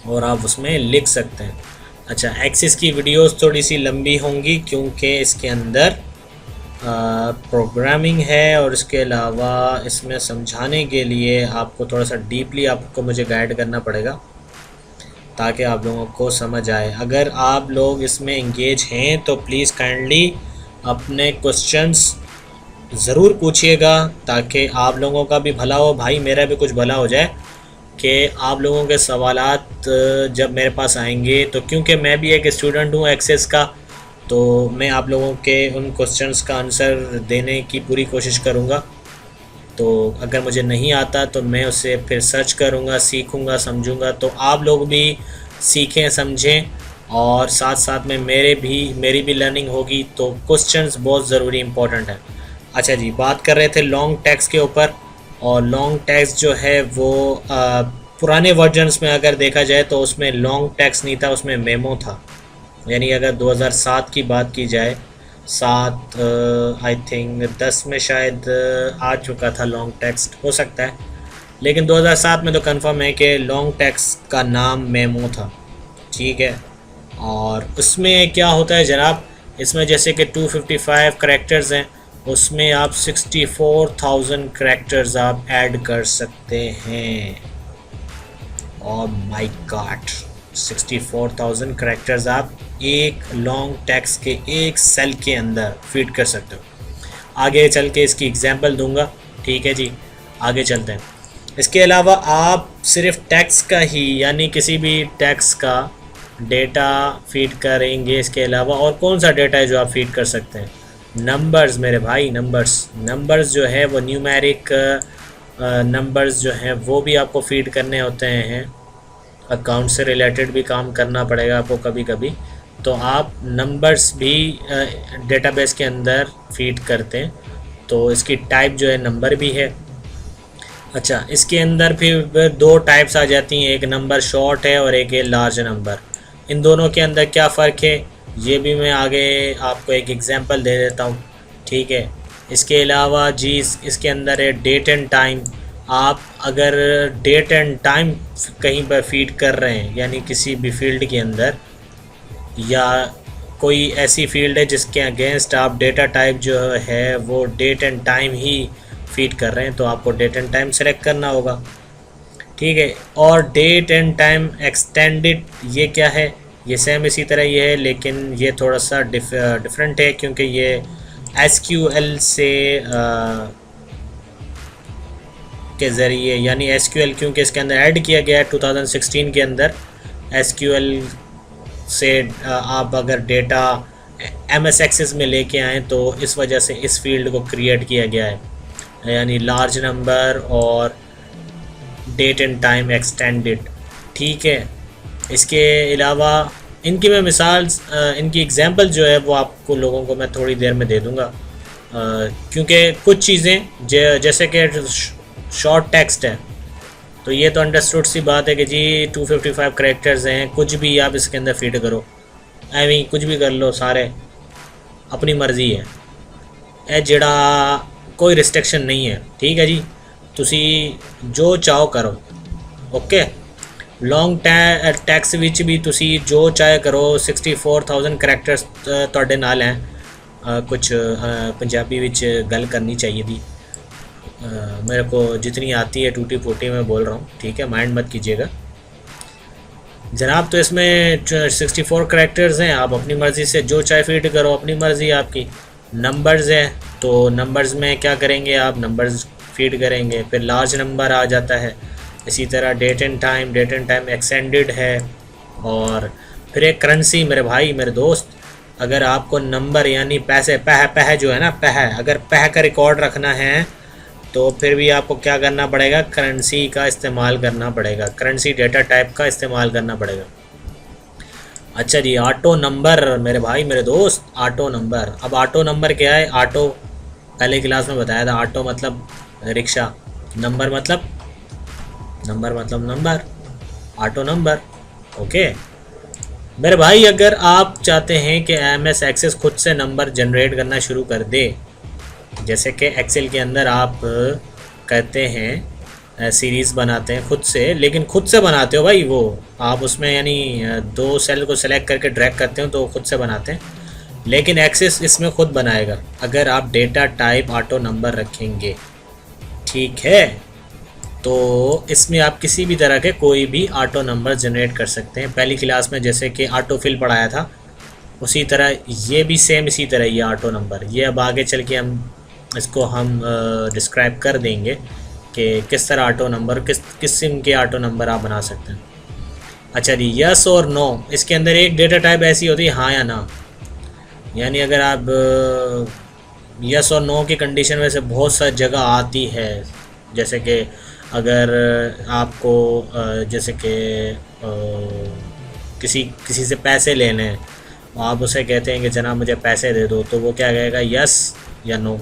और आप उसमें लिख सकते हैं। अच्छा, एक्सिस की वीडियोस थोड़ी सी लंबी होंगी क्योंकि इसके अंदर प्रोग्रामिंग है और इसके अलावा इसमें समझाने के लिए आपको थोड़ा सा डीपली आपको मुझे गाइड करना पड़ेगा ताकि आप लोगों को समझ आए। अगर आप लोग इसमें इंगेज हैं तो प्लीज़ काइंडली अपने क्वेश्चंस ज़रूर पूछिएगा ताकि आप लोगों का भी भला हो, भाई मेरा भी कुछ भला हो जाए कि आप लोगों के सवालात जब मेरे पास आएंगे, तो क्योंकि मैं भी एक स्टूडेंट हूँ एक्सेस का, तो मैं आप लोगों के उन क्वेश्चंस का आंसर देने की पूरी कोशिश करूँगा। तो अगर मुझे नहीं आता तो मैं उससे फिर सर्च करूँगा, सीखूँगा, समझूँगा, तो आप लोग भी सीखें, समझें और साथ साथ में मेरी भी लर्निंग होगी। तो क्वेश्चंस बहुत ज़रूरी इंपॉर्टेंट है। अच्छा जी, बात कर रहे थे लॉन्ग टेक्स्ट के ऊपर, और लॉन्ग टेक्स्ट जो है वो पुराने वर्जन्स में अगर देखा जाए तो उसमें लॉन्ग टेक्स्ट नहीं था, उसमें मेमो था। यानी अगर 2007 की बात की जाए, 7 आई थिंक 10 में शायद आ चुका था लॉन्ग टेक्स्ट, हो सकता है, लेकिन 2007 में तो कंफर्म है कि लॉन्ग टेक्स्ट का नाम मेमो था। ठीक है, और उसमें क्या होता है जनाब, इसमें जैसे कि 255 करैक्टर्स हैं, उसमें आप 64,000 करैक्टर्स आप ऐड कर सकते हैं। और माय गॉड, 64,000 करैक्टर्स आप एक लॉन्ग टेक्स्ट के एक सेल के अंदर फीड कर सकते हो। आगे चल के इसकी एग्जांपल दूंगा। ठीक है जी, आगे चलते हैं। इसके अलावा आप सिर्फ टेक्स्ट का ही, यानी किसी भी टेक्स्ट का डेटा फीड करेंगे। इसके अलावा और कौन सा डेटा है जो आप फीड कर सकते हैं? नंबर्स मेरे भाई, नंबर्स जो है वो न्यूमेरिक नंबर्स जो हैं वो भी आपको फीड करने होते हैं। अकाउंट से रिलेटेड भी काम करना पड़ेगा आपको कभी कभी, तो आप नंबर्स भी डेटाबेस के अंदर फीड करते हैं, तो इसकी टाइप जो है नंबर भी है। अच्छा, इसके अंदर फिर दो टाइप्स आ जाती हैं, एक नंबर शॉर्ट है और एक है लार्ज नंबर। इन दोनों के अंदर क्या फ़र्क है ये भी मैं आगे आपको एक एग्जांपल दे देता हूँ। ठीक है, इसके अलावा जी इसके अंदर है डेट एंड टाइम। आप अगर डेट एंड टाइम कहीं पर फीड कर रहे हैं, यानी किसी भी फील्ड के अंदर, या कोई ऐसी फील्ड है जिसके अगेंस्ट आप डेटा टाइप जो है वो डेट एंड टाइम ही फीड कर रहे हैं, तो आपको डेट एंड टाइम सेलेक्ट करना होगा। ठीक है, और डेट एंड टाइम एक्सटेंडेड ये क्या है? ये सेम इसी तरह ये है, लेकिन ये थोड़ा सा डिफरेंट है, क्योंकि ये एसक्यूएल से के ज़रिए, यानी एसक्यूएल क्योंकि इसके अंदर ऐड किया गया है 2016 के अंदर, एसक्यूएल से आप अगर डेटा एमएस एक्सेस में लेके आएँ तो इस वजह से इस फील्ड को क्रिएट किया गया है, यानी लार्ज नंबर और डेट एंड टाइम एक्सटेंडेड। ठीक है, इसके अलावा इनकी मैं मिसाल, इनकी एग्जांपल जो है वो आपको लोगों को मैं थोड़ी देर में दे दूंगा, क्योंकि कुछ चीज़ें जैसे कि शॉर्ट टेक्स्ट है, तो ये तो अंडरस्टूड सी बात है कि जी 255 करैक्टर्स हैं, कुछ भी आप इसके अंदर फीड करो, एवं कुछ भी कर लो, सारे अपनी मर्ज़ी है, ए जेड़ा कोई रिस्ट्रिक्शन नहीं है। ठीक है जी, तुसी जो चाहो करो। ओके, लॉन्ग टैक्स विच भी तुसी जो चाहे करो। 64,000 करैक्टर्स तुहाडे नाल हैं। कुछ पंजाबी विच गल करनी चाहिए थी, मेरे को जितनी आती है टूटी फूटी मैं बोल रहा हूँ। ठीक है, माइंड मत कीजिएगा जनाब। तो इसमें 64 करैक्टर्स हैं, आप अपनी मर्ज़ी से जो चाहे फीड करो, अपनी मर्ज़ी आपकी। नंबर्स हैं, तो नंबर्स में क्या करेंगे आप? नंबर्स फीड करेंगे। फिर लार्ज नंबर आ जाता है, इसी तरह डेट एंड टाइम एक्सटेंडेड है। और फिर एक करेंसी मेरे भाई मेरे दोस्त, अगर आपको नंबर यानी पैसे पह जो है ना, अगर पह का रिकॉर्ड रखना है तो फिर भी आपको क्या करना पड़ेगा? करेंसी का इस्तेमाल करना पड़ेगा, करेंसी डेटा टाइप का इस्तेमाल करना पड़ेगा। अच्छा जी, ऑटो नंबर मेरे भाई मेरे दोस्त, ऑटो नंबर। अब ऑटो नंबर क्या है? ऑटो पहले क्लास में बताया था, ऑटो मतलब रिक्शा, नंबर मतलब नंबर, ऑटो नंबर। ओके मेरे भाई, अगर आप चाहते हैं कि एमएस एक्सेस खुद से नंबर जनरेट करना शुरू कर दे, जैसे कि एक्सेल के अंदर आप कहते हैं सीरीज़ बनाते हैं खुद से, लेकिन खुद से बनाते हो भाई वो आप उसमें, यानी दो सेल को सेलेक्ट करके ड्रैग करते हो तो खुद से बनाते हैं, लेकिन एक्सेस इसमें खुद बनाएगा अगर आप डेटा टाइप ऑटो नंबर रखेंगे। ठीक है, तो इसमें आप किसी भी तरह के कोई भी ऑटो नंबर जनरेट कर सकते हैं। पहली क्लास में जैसे कि ऑटो फिल पढ़ाया था, उसी तरह ये भी सेम इसी तरह ये ऑटो नंबर। ये अब आगे चल के हम इसको डिस्क्राइब कर देंगे कि किस तरह ऑटो नंबर, किस किस्म के ऑटो नंबर आप बना सकते हैं। अच्छा जी, यस और नो, इसके अंदर एक डेटा टाइप ऐसी होती है हाँ या ना, यानी अगर आप यस और नो की कंडीशन में से बहुत सारी जगह आती है, जैसे कि अगर आपको जैसे कि किसी से पैसे लेने हैं, आप उसे कहते हैं कि जनाब मुझे पैसे दे दो, तो वो क्या कहेगा? यस या नो,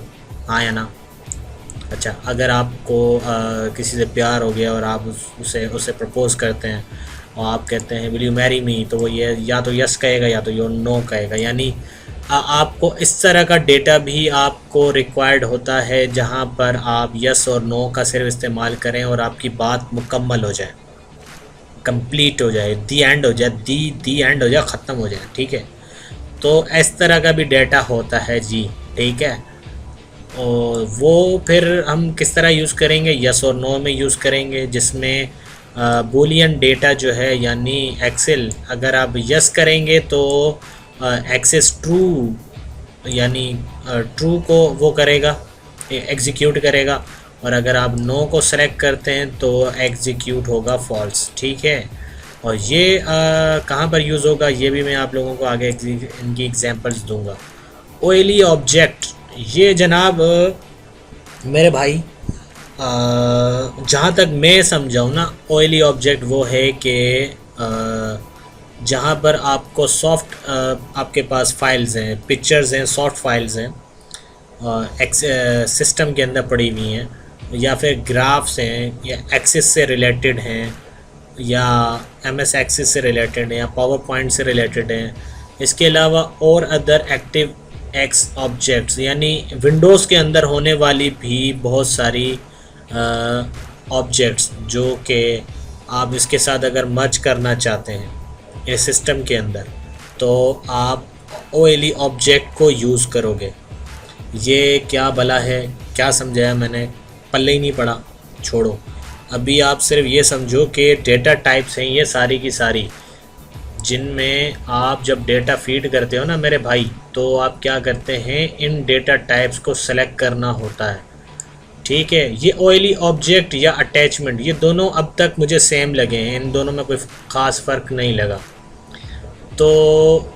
हाँ या ना। अच्छा, अगर आपको किसी से प्यार हो गया और आप उसे उसे प्रपोज करते हैं और आप कहते हैं विल यू मैरी मी, तो वो ये या तो यस कहेगा या तो यो नो कहेगा। यानी आपको इस तरह का डेटा भी आपको रिक्वायर्ड होता है जहां पर आप यस और नो का सिर्फ इस्तेमाल करें और आपकी बात मुकम्मल हो जाए, कंप्लीट हो जाए, दी एंड हो जाए, दी एंड हो जाए, ख़त्म हो जाए। ठीक है, तो इस तरह का भी डेटा होता है जी। ठीक है, और वो फिर हम किस तरह यूज़ करेंगे, यस और नो में यूज़ करेंगे, जिसमें बूलियन डेटा जो है यानी एक्सेल, अगर आप यस करेंगे तो एक्सेस ट्रू, यानी ट्रू को वो करेगा, एग्जीक्यूट करेगा, और अगर आप नो को सेलेक्ट करते हैं तो एग्जीक्यूट होगा फॉल्स। ठीक है, और ये कहाँ पर यूज़ होगा ये भी मैं आप लोगों को आगे इनकी एग्जांपल्स दूंगा। ओएली ऑब्जेक्ट, ये जनाब मेरे भाई जहाँ तक मैं समझाऊँ ना, ओएली ऑब्जेक्ट वो है कि जहाँ पर आपको सॉफ्ट आपके पास फाइल्स हैं, पिक्चर्स हैं, सॉफ्ट फाइल्स हैं, सिस्टम के अंदर पड़ी हुई हैं, या फिर ग्राफ्स हैं, या एक्सेस से रिलेटेड हैं, या एमएस एक्सेस से रिलेटेड हैं, या पावर पॉइंट से रिलेटेड हैं। इसके अलावा और अदर एक्टिव एक्स ऑब्जेक्ट्स, यानी विंडोज़ के अंदर होने वाली भी बहुत सारी ऑब्जेक्ट्स जो कि आप इसके साथ अगर मर्ज करना चाहते हैं इस सिस्टम के अंदर, तो आप ओएली ऑब्जेक्ट को यूज़ करोगे। ये क्या भला है, क्या समझाया मैंने, पल्ले ही नहीं पड़ा, छोड़ो। अभी आप सिर्फ ये समझो कि डेटा टाइप्स हैं ये सारी की सारी, जिनमें आप जब डेटा फीड करते हो ना मेरे भाई, तो आप क्या करते हैं, इन डेटा टाइप्स को सेलेक्ट करना होता है। ठीक है, ये ओएली ऑब्जेक्ट या अटैचमेंट, ये दोनों अब तक मुझे सेम लगे हैं, इन दोनों में कोई ख़ास फ़र्क नहीं लगा। तो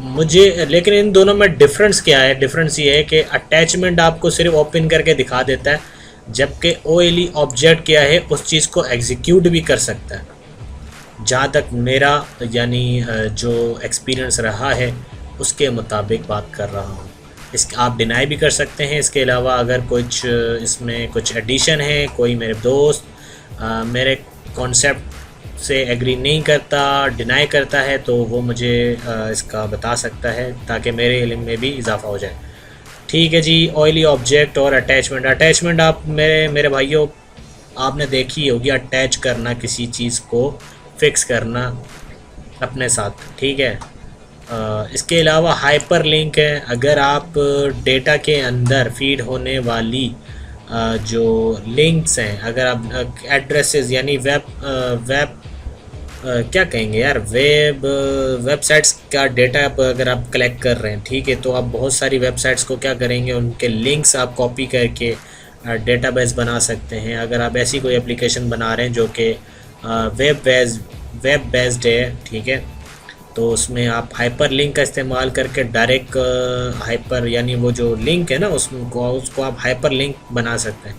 मुझे लेकिन इन दोनों में डिफरेंस क्या है, डिफरेंस ये है कि अटैचमेंट आपको सिर्फ ओपन करके दिखा देता है, जबकि ओएली ऑब्जेक्ट क्या है, उस चीज़ को एग्जीक्यूट भी कर सकता है। जहाँ तक मेरा यानी जो एक्सपीरियंस रहा है उसके मुताबिक बात कर रहा हूँ। इस आप डिनाई भी कर सकते हैं। इसके अलावा अगर कुछ इसमें कुछ एडिशन है, कोई मेरे दोस्त मेरे कॉन्सेप्ट से एग्री नहीं करता, डिनाई करता है, तो वो मुझे इसका बता सकता है ताकि मेरे इल्म में भी इजाफ़ा हो जाए। ठीक है जी, ऑयली ऑब्जेक्ट और अटैचमेंट। अटैचमेंट आप मेरे भाइयों आपने देखी होगी, अटैच करना, किसी चीज़ को फिक्स करना अपने साथ। ठीक है, इसके अलावा हाइपर लिंक है। अगर आप डेटा के अंदर फीड होने वाली जो लिंक्स हैं, अगर आप एड्रेसेस यानी वेब क्या कहेंगे यार, वेबसाइट्स का डेटा अगर आप कलेक्ट कर रहे हैं, ठीक है, तो आप बहुत सारी वेबसाइट्स को क्या करेंगे, उनके लिंक्स आप कॉपी करके डेटाबेस बना सकते हैं। अगर आप ऐसी कोई एप्लीकेशन बना रहे हैं जो कि वेब बेस्ड है, ठीक है, तो उसमें आप हाइपर लिंक का इस्तेमाल करके डायरेक्ट हाइपर यानी वो जो लिंक है ना उसको आप हाइपर लिंक बना सकते हैं।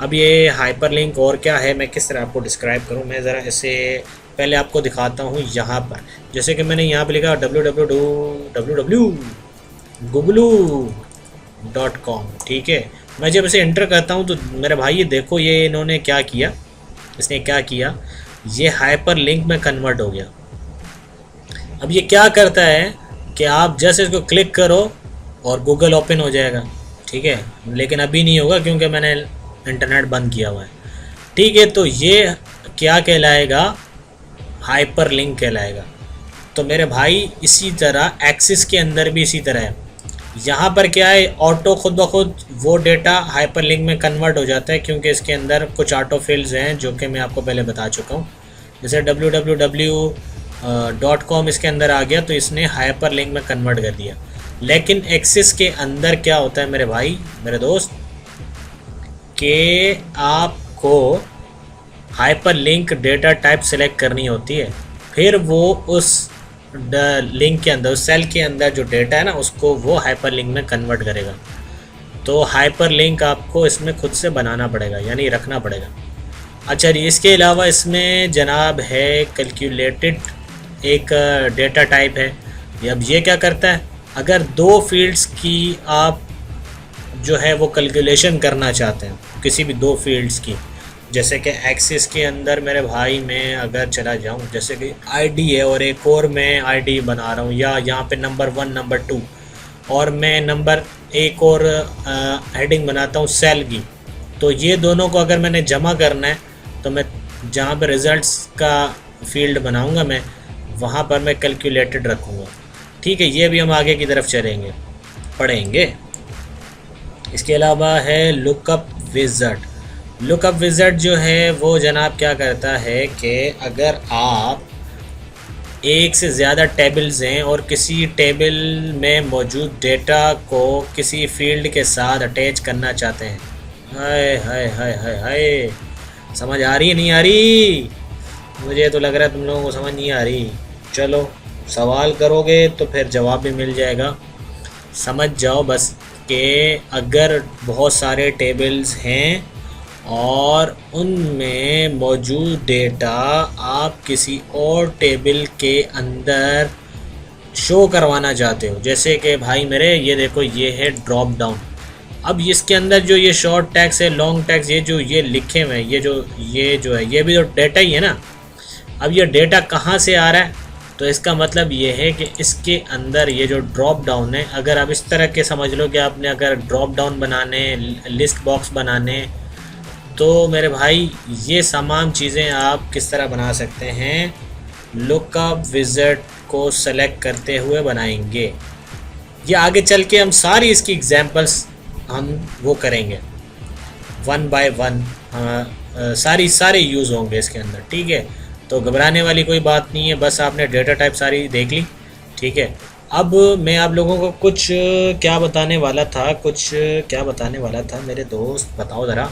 अब ये हाइपर लिंक और क्या है, मैं किस तरह आपको डिस्क्राइब करूं, मैं ज़रा इसे पहले आपको दिखाता हूं। यहाँ पर जैसे कि मैंने यहाँ पर लिखा www.googloo.com, ठीक है। मैं जब इसे एंटर करता हूँ तो मेरे भाई ये देखो, ये इन्होंने क्या किया, इसने क्या किया, ये हाइपर लिंक में कन्वर्ट हो गया। अब ये क्या करता है कि आप जैसे इसको क्लिक करो और गूगल ओपन हो जाएगा, ठीक है, लेकिन अभी नहीं होगा क्योंकि मैंने इंटरनेट बंद किया हुआ है। ठीक है, तो ये क्या कहलाएगा, हाइपर लिंक कहलाएगा। तो मेरे भाई इसी तरह एक्सिस के अंदर भी इसी तरह है। यहाँ पर क्या है, ऑटो खुद ब खुद वो डेटा हाइपर लिंक में कन्वर्ट हो जाता है, क्योंकि इसके अंदर कुछ ऑटो फिल्स हैं जो कि मैं आपको पहले बता चुका हूँ। जैसे www.com इसके अंदर आ गया तो इसने हाइपर लिंक में कन्वर्ट कर दिया। लेकिन एक्सिस के अंदर क्या होता है मेरे भाई मेरे दोस्त, कि आपको hyper link data type select करनी होती है, फिर वो उस लिंक के अंदर, उस सेल के अंदर जो डेटा है ना उसको वो हाइपर लिंक में कन्वर्ट करेगा। तो हाइपर लिंक आपको इसमें खुद से बनाना पड़ेगा, यानी रखना पड़ेगा। अच्छा जी, इसके अलावा इसमें जनाब है कैलकुलेटेड एक डेटा टाइप है। अब ये क्या करता है, अगर दो फील्ड्स की आप जो है वो कैलकुलेशन करना चाहते हैं, किसी भी दो फील्ड्स की। जैसे कि एक्सिस के अंदर मेरे भाई मैं अगर चला जाऊं, जैसे कि आईडी है और एक और मैं आईडी बना रहा हूं, या यहाँ पे नंबर 1 नंबर 2, और मैं नंबर एक और हेडिंग बनाता हूँ सेल की। तो ये दोनों को अगर मैंने जमा करना है तो मैं जहाँ पे रिज़ल्ट्स का फील्ड बनाऊंगा मैं वहाँ पर मैं कैलकुलेटेड रखूँगा। ठीक है, ये भी हम आगे की तरफ चलेंगे पढ़ेंगे। इसके अलावा है लुकअप विज़र्ड। लुकअप विज़र्ड जो है वो जनाब क्या करता है कि अगर आप एक से ज़्यादा टेबल्स हैं और किसी टेबल में मौजूद डेटा को किसी फील्ड के साथ अटैच करना चाहते हैं, हाय हाय हाय हाय हाय, समझ आ रही है नहीं आ रही? मुझे तो लग रहा है तुम लोगों को समझ नहीं आ रही। चलो सवाल करोगे तो फिर जवाब भी मिल जाएगा। समझ जाओ बस कि अगर बहुत सारे टेबल्स हैं और उनमें मौजूद डेटा आप किसी और टेबल के अंदर शो करवाना चाहते हो, जैसे कि भाई मेरे ये देखो ये है ड्रॉप डाउन। अब इसके अंदर जो ये शॉर्ट टैग्स है, लॉन्ग टैग्स, ये जो ये लिखे हुए हैं, ये जो है ये भी तो डेटा ही है ना। अब ये डेटा कहाँ से आ रहा है? तो इसका मतलब ये है कि इसके अंदर ये जो ड्रॉप डाउन है, अगर आप इस तरह के समझ लो कि आपने अगर ड्रॉप डाउन बनाने, लिस्ट बॉक्स बनाने, तो मेरे भाई ये तमाम चीज़ें आप किस तरह बना सकते हैं, लुकअप विज़र्ड को सेलेक्ट करते हुए बनाएंगे। ये आगे चल के हम सारी इसकी एग्जांपल्स हम वो करेंगे वन बाय वन, सारे यूज़ होंगे इसके अंदर। ठीक है, तो घबराने वाली कोई बात नहीं है, बस आपने डेटा टाइप सारी देख ली। ठीक है, अब मैं आप लोगों को कुछ क्या बताने वाला था मेरे दोस्त, बताओ ज़रा।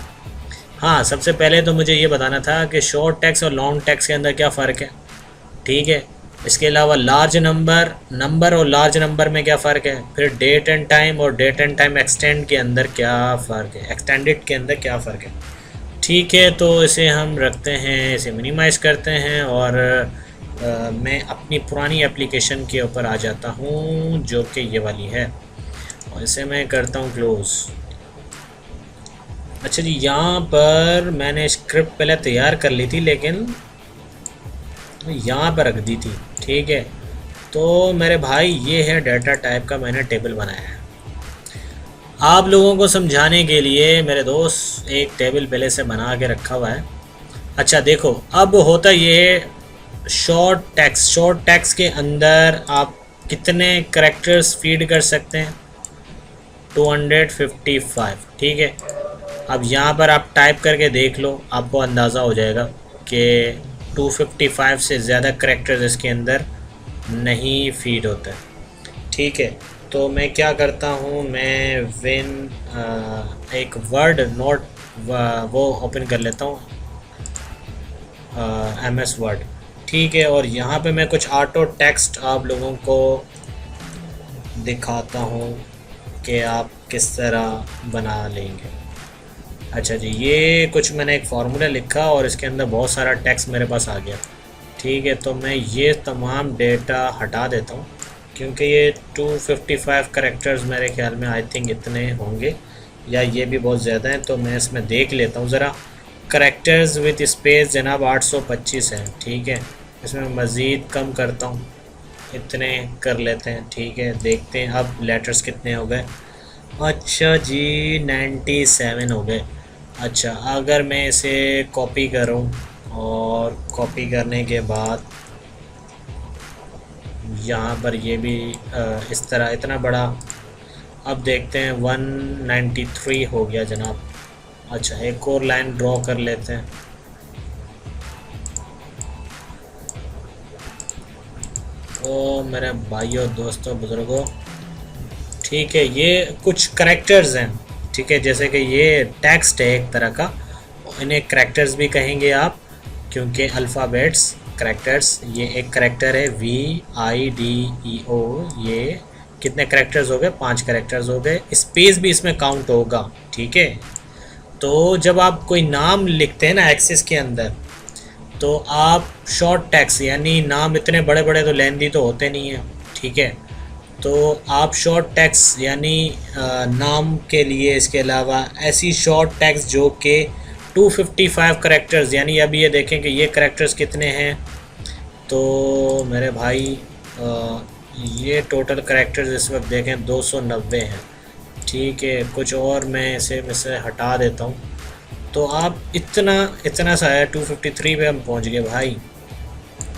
हाँ, सबसे पहले तो मुझे ये बताना था कि शॉर्ट टैक्स और लॉन्ग टैक्स के अंदर क्या फ़र्क है। ठीक है, इसके अलावा लार्ज नंबर और लार्ज नंबर में क्या फ़र्क है, फिर डेट एंड टाइम और डेट एंड टाइम एक्सटेंड के अंदर क्या फ़र्क है, एक्सटेंडेड के अंदर क्या फ़र्क है। ठीक है, तो इसे हम रखते हैं, इसे मिनिमाइज़ करते हैं और मैं अपनी पुरानी एप्लीकेशन के ऊपर आ जाता हूँ जो कि ये वाली है, और इसे मैं करता हूँ क्लोज़। अच्छा जी, यहाँ पर मैंने स्क्रिप्ट पहले तैयार कर ली थी लेकिन यहाँ पर रख दी थी। ठीक है, तो मेरे भाई ये है डाटा टाइप का मैंने टेबल बनाया है। आप लोगों को समझाने के लिए मेरे दोस्त एक टेबल पहले से बना के रखा हुआ है। अच्छा देखो, अब होता ये शॉर्ट टैक्स के अंदर आप कितने करैक्टर्स फीड कर सकते हैं, 255। ठीक है, अब यहाँ पर आप टाइप करके देख लो, आपको अंदाज़ा हो जाएगा कि 255 से ज़्यादा करैक्टर्स इसके अंदर नहीं फीड होता है। ठीक है, तो मैं क्या करता हूँ, मैं एक वर्ड नोट वो ओपन कर लेता हूँ, MS वर्ड। ठीक है, और यहाँ पे मैं कुछ ऑटो टेक्स्ट आप लोगों को दिखाता हूँ कि आप किस तरह बना लेंगे। अच्छा जी, ये कुछ मैंने एक फार्मूला लिखा और इसके अंदर बहुत सारा टेक्स्ट मेरे पास आ गया। ठीक है, तो मैं ये तमाम डेटा हटा देता हूँ क्योंकि ये 255 करैक्टर्स मेरे ख्याल में आई थिंक इतने होंगे, या ये भी बहुत ज़्यादा हैं। तो मैं इसमें देख लेता हूँ ज़रा। करैक्टर्स विद स्पेस जनाब 825 है। ठीक है, इसमें मज़ीद कम करता हूँ, इतने कर लेते हैं। ठीक है, देखते हैं अब लेटर्स कितने हो गए। अच्छा जी, 97 हो गए। अच्छा, अगर मैं इसे कॉपी करूं और कॉपी करने के बाद यहाँ पर ये भी इस तरह इतना बड़ा, अब देखते हैं 193 हो गया जनाब। अच्छा, एक और लाइन ड्रॉ कर लेते हैं। तो मेरे भाइयों, दोस्तों, बुज़ुर्गों, ठीक है, ये कुछ करैक्टर्स हैं। ठीक है, जैसे कि ये टेक्स्ट है एक तरह का, इन्हें करैक्टर्स भी कहेंगे आप क्योंकि अल्फ़ाबेट्स करैक्टर्स। ये एक करैक्टर है VIDEO। ये कितने करैक्टर्स हो गए, 5 करैक्टर्स हो गए। स्पेस भी इसमें काउंट होगा। ठीक है, तो जब आप कोई नाम लिखते हैं ना एक्सेस के अंदर, तो आप शॉर्ट टैक्स यानी नाम इतने बड़े बड़े तो लेंदी तो होते नहीं हैं। ठीक है, तो आप शॉर्ट टैक्स यानी नाम के लिए इसके अलावा ऐसी शॉर्ट टैक्स जो कि 255 करेक्टर्स, यानी अभी ये देखें कि ये करेक्टर्स कितने हैं। तो मेरे भाई ये टोटल करेक्टर्स इस वक्त देखें 290 हैं। ठीक है, कुछ और मैं इसे हटा देता हूँ। तो आप इतना इतना सा है, 253 पे हम पहुँच गए भाई।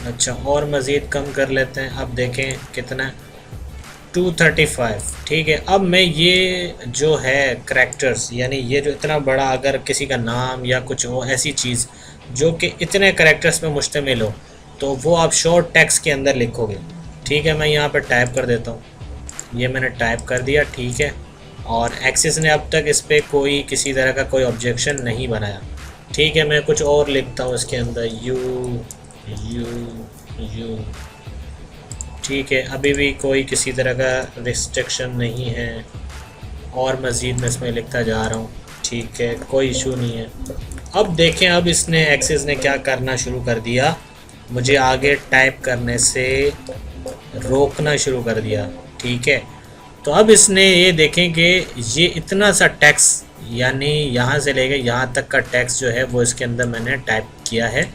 अच्छा, और मज़ीद कम कर लेते हैं। अब देखें कितना, 235। ठीक है, अब मैं ये जो है करैक्टर्स, यानी ये जो इतना बड़ा अगर किसी का नाम या कुछ हो ऐसी चीज़ जो कि इतने करैक्टर्स पे मुश्तमिल हो, तो वो आप शॉर्ट टेक्स्ट के अंदर लिखोगे। ठीक है, मैं यहाँ पे टाइप कर देता हूँ। ये मैंने टाइप कर दिया। ठीक है, और एक्सिस ने अब तक इस पर कोई किसी तरह का कोई ऑब्जेक्शन नहीं बनाया। ठीक है, मैं कुछ और लिखता हूँ इसके अंदर, यू यू यू। ठीक है, अभी भी कोई किसी तरह का रिस्ट्रिक्शन नहीं है, और मज़ीद मैं इसमें लिखता जा रहा हूँ। ठीक है, कोई इशू नहीं है। अब देखें, अब इसने एक्सिस ने क्या करना शुरू कर दिया, मुझे आगे टाइप करने से रोकना शुरू कर दिया। ठीक है, तो अब इसने ये देखें कि ये इतना सा टेक्स्ट, यानी यहाँ से लेके यहाँ तक का टेक्स्ट जो है वो इसके अंदर मैंने टाइप किया है,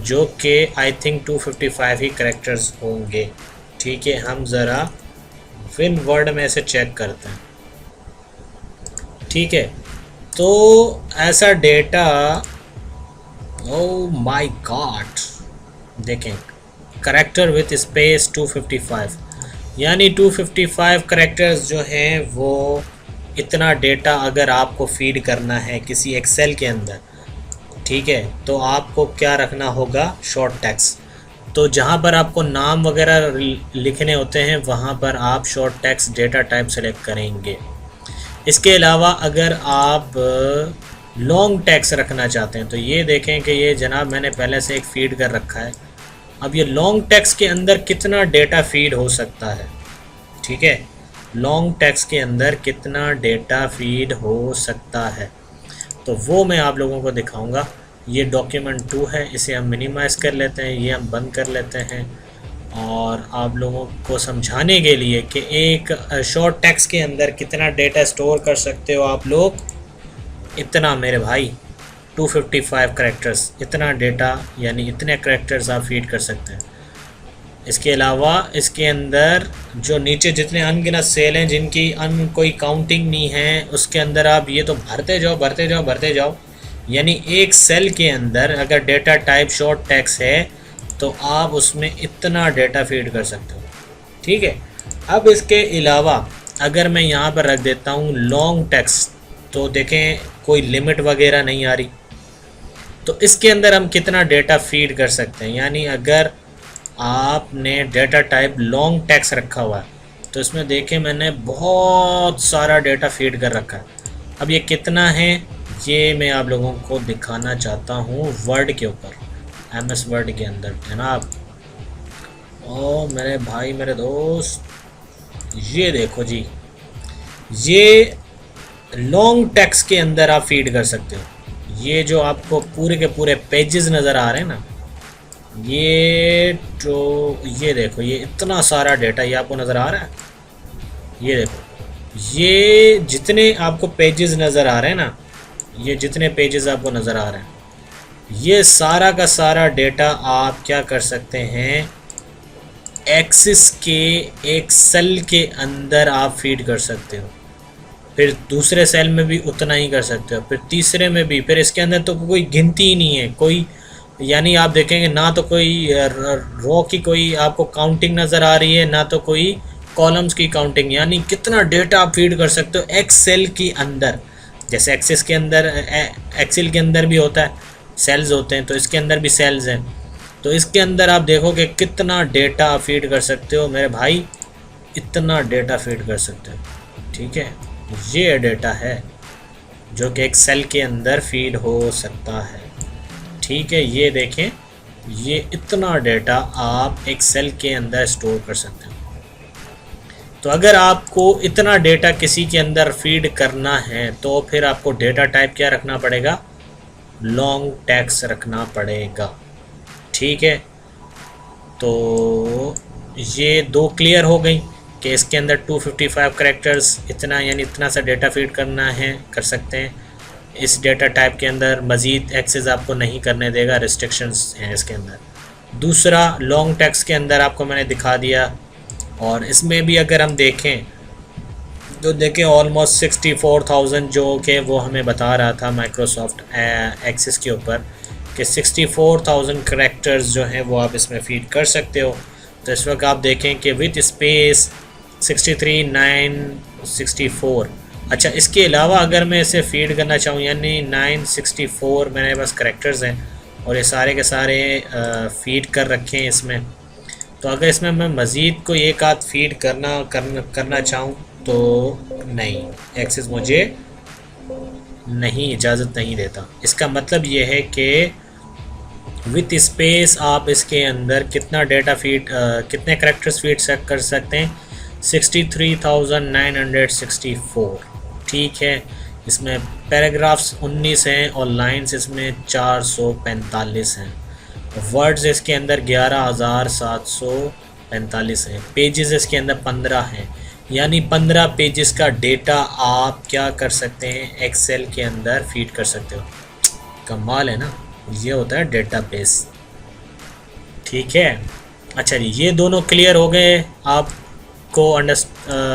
जो कि आई थिंक 255 ही करेक्टर्स होंगे। ठीक है, हम ज़रा विन वर्ड में से चेक करते हैं। ठीक है, तो ऐसा डेटा, ओ माय गॉड, देखें करेक्टर विथ स्पेस 255, यानी 255 करेक्टर्स जो हैं वो इतना डेटा अगर आपको फीड करना है किसी एक्सेल के अंदर, ठीक है, तो आपको क्या रखना होगा, शॉर्ट टेक्स्ट। तो जहाँ पर आपको नाम वगैरह लिखने होते हैं वहाँ पर आप short text data type select करेंगे। इसके अलावा अगर आप लॉन्ग टेक्स्ट रखना चाहते हैं तो ये देखें कि ये जनाब मैंने पहले से एक फ़ीड कर रखा है। अब ये लॉन्ग टेक्स्ट के अंदर कितना डेटा फीड हो सकता है, ठीक है, लॉन्ग टेक्स्ट के अंदर कितना डेटा फीड हो सकता है, तो वो मैं आप लोगों को दिखाऊंगा। ये डॉक्यूमेंट 2 है, इसे हम मिनिमाइज़ कर लेते हैं, ये हम बंद कर लेते हैं। और आप लोगों को समझाने के लिए कि एक शॉर्ट टेक्स्ट के अंदर कितना डेटा स्टोर कर सकते हो आप लोग, इतना मेरे भाई 255 करेक्टर्स, इतना डेटा यानी इतने करेक्टर्स आप फीड कर सकते हैं। इसके अलावा इसके अंदर जो नीचे जितने अनगिनत सेल हैं जिनकी कोई काउंटिंग नहीं है, उसके अंदर आप ये तो भरते जाओ भरते जाओ भरते जाओ, यानी एक सेल के अंदर अगर डेटा टाइप शॉर्ट टेक्स्ट है तो आप उसमें इतना डेटा फीड कर सकते हो। ठीक है, अब इसके अलावा अगर मैं यहाँ पर रख देता हूँ लॉन्ग टेक्स्ट, तो देखें कोई लिमिट वगैरह नहीं आ रही, तो इसके अंदर हम कितना डेटा फीड कर सकते हैं। यानी अगर आपने डेटा टाइप लॉन्ग टेक्स्ट रखा हुआ है तो इसमें देखें मैंने बहुत सारा डेटा फीड कर रखा है। अब ये कितना है ये मैं आप लोगों को दिखाना चाहता हूँ वर्ड के ऊपर, MS वर्ड के अंदर जनाब। ओ मेरे भाई मेरे दोस्त, ये देखो जी, ये लॉन्ग टेक्स्ट के अंदर आप फीड कर सकते हो। ये जो आपको पूरे के पूरे पेजेस नज़र आ रहे हैं ना, ये तो ये देखो, ये इतना सारा डेटा ये आपको नज़र आ रहा है। ये देखो, ये जितने आपको पेजेस नज़र आ रहे हैं ना, ये जितने पेजेस आपको नज़र आ रहे हैं, ये सारा का सारा डेटा आप क्या कर सकते हैं, एक्सिस के एक सेल के अंदर आप फीड कर सकते हो। फिर दूसरे सेल में भी उतना ही कर सकते हो, फिर तीसरे में भी, फिर इसके अंदर तो कोई गिनती ही नहीं है कोई, यानी आप देखेंगे ना तो कोई रो की कोई आपको काउंटिंग नज़र आ रही है, ना तो कोई कॉलम्स की काउंटिंग। यानी कितना डेटा आप फीड कर सकते हो एक सेल के अंदर। जैसे एक्सेस के अंदर, एक्सेल के अंदर भी होता है, सेल्स होते हैं, तो इसके अंदर भी सेल्स हैं, तो इसके अंदर आप देखोगे कितना डेटा आप फीड कर सकते हो मेरे भाई, इतना डेटा फीड कर सकते हो। ठीक है, ये डेटा है जो कि एक सेल के अंदर फीड हो सकता है। ठीक है, ये देखें, ये इतना डेटा आप एक सेल के अंदर स्टोर कर सकते हो। तो अगर आपको इतना डेटा किसी के अंदर फीड करना है तो फिर आपको डेटा टाइप क्या रखना पड़ेगा, लॉन्ग टेक्स्ट रखना पड़ेगा। ठीक है, तो ये 2 क्लियर हो गई। कि इसके अंदर 255 कैरेक्टर्स इतना यानी इतना सा डेटा फीड करना है, कर सकते हैं। इस डेटा टाइप के अंदर मज़ीद एक्सेस आपको नहीं करने देगा, रिस्ट्रिक्शंस हैं इसके अंदर। दूसरा लॉन्ग टेक्स्ट के अंदर आपको मैंने दिखा दिया, और इसमें भी अगर हम देखें तो देखें ऑलमोस्ट 64,000 जो कि वो हमें बता रहा था माइक्रोसॉफ्ट एक्सेस के ऊपर कि 64,000 करैक्टर्स जो हैं वो आप इसमें फ़ीड कर सकते हो। तो इस वक्त आप देखें कि विथ स्पेस 63,964। अच्छा, इसके अलावा अगर मैं इसे फ़ीड करना चाहूँ यानी 964 मेरे पास करैक्टर्स हैं और ये सारे के सारे फ़ीड कर रखे हैं इसमें। तो अगर इसमें मैं मज़ीद कोई एक आध फ़ीड करना चाहूँ तो नहीं, एक्सेस मुझे नहीं इजाज़त नहीं देता। इसका मतलब ये है कि विथ स्पेस आप इसके अंदर कितना डेटा फीड कितने करैक्टर्स फीड कर सकते हैं, 63,964। ठीक है, इसमें पैराग्राफ्स 19 हैं और लाइंस इसमें 445 हैं। वर्ड्स इसके अंदर 11,745 हैं। पेजेस इसके अंदर 15 हैं, यानी 15 पेजेस का डेटा आप क्या कर सकते हैं, एक्सेल के अंदर फीड कर सकते हो। कमाल है ना, ये होता है डेटाबेस। ठीक है, अच्छा जी, ये दोनों क्लियर हो गए आपको,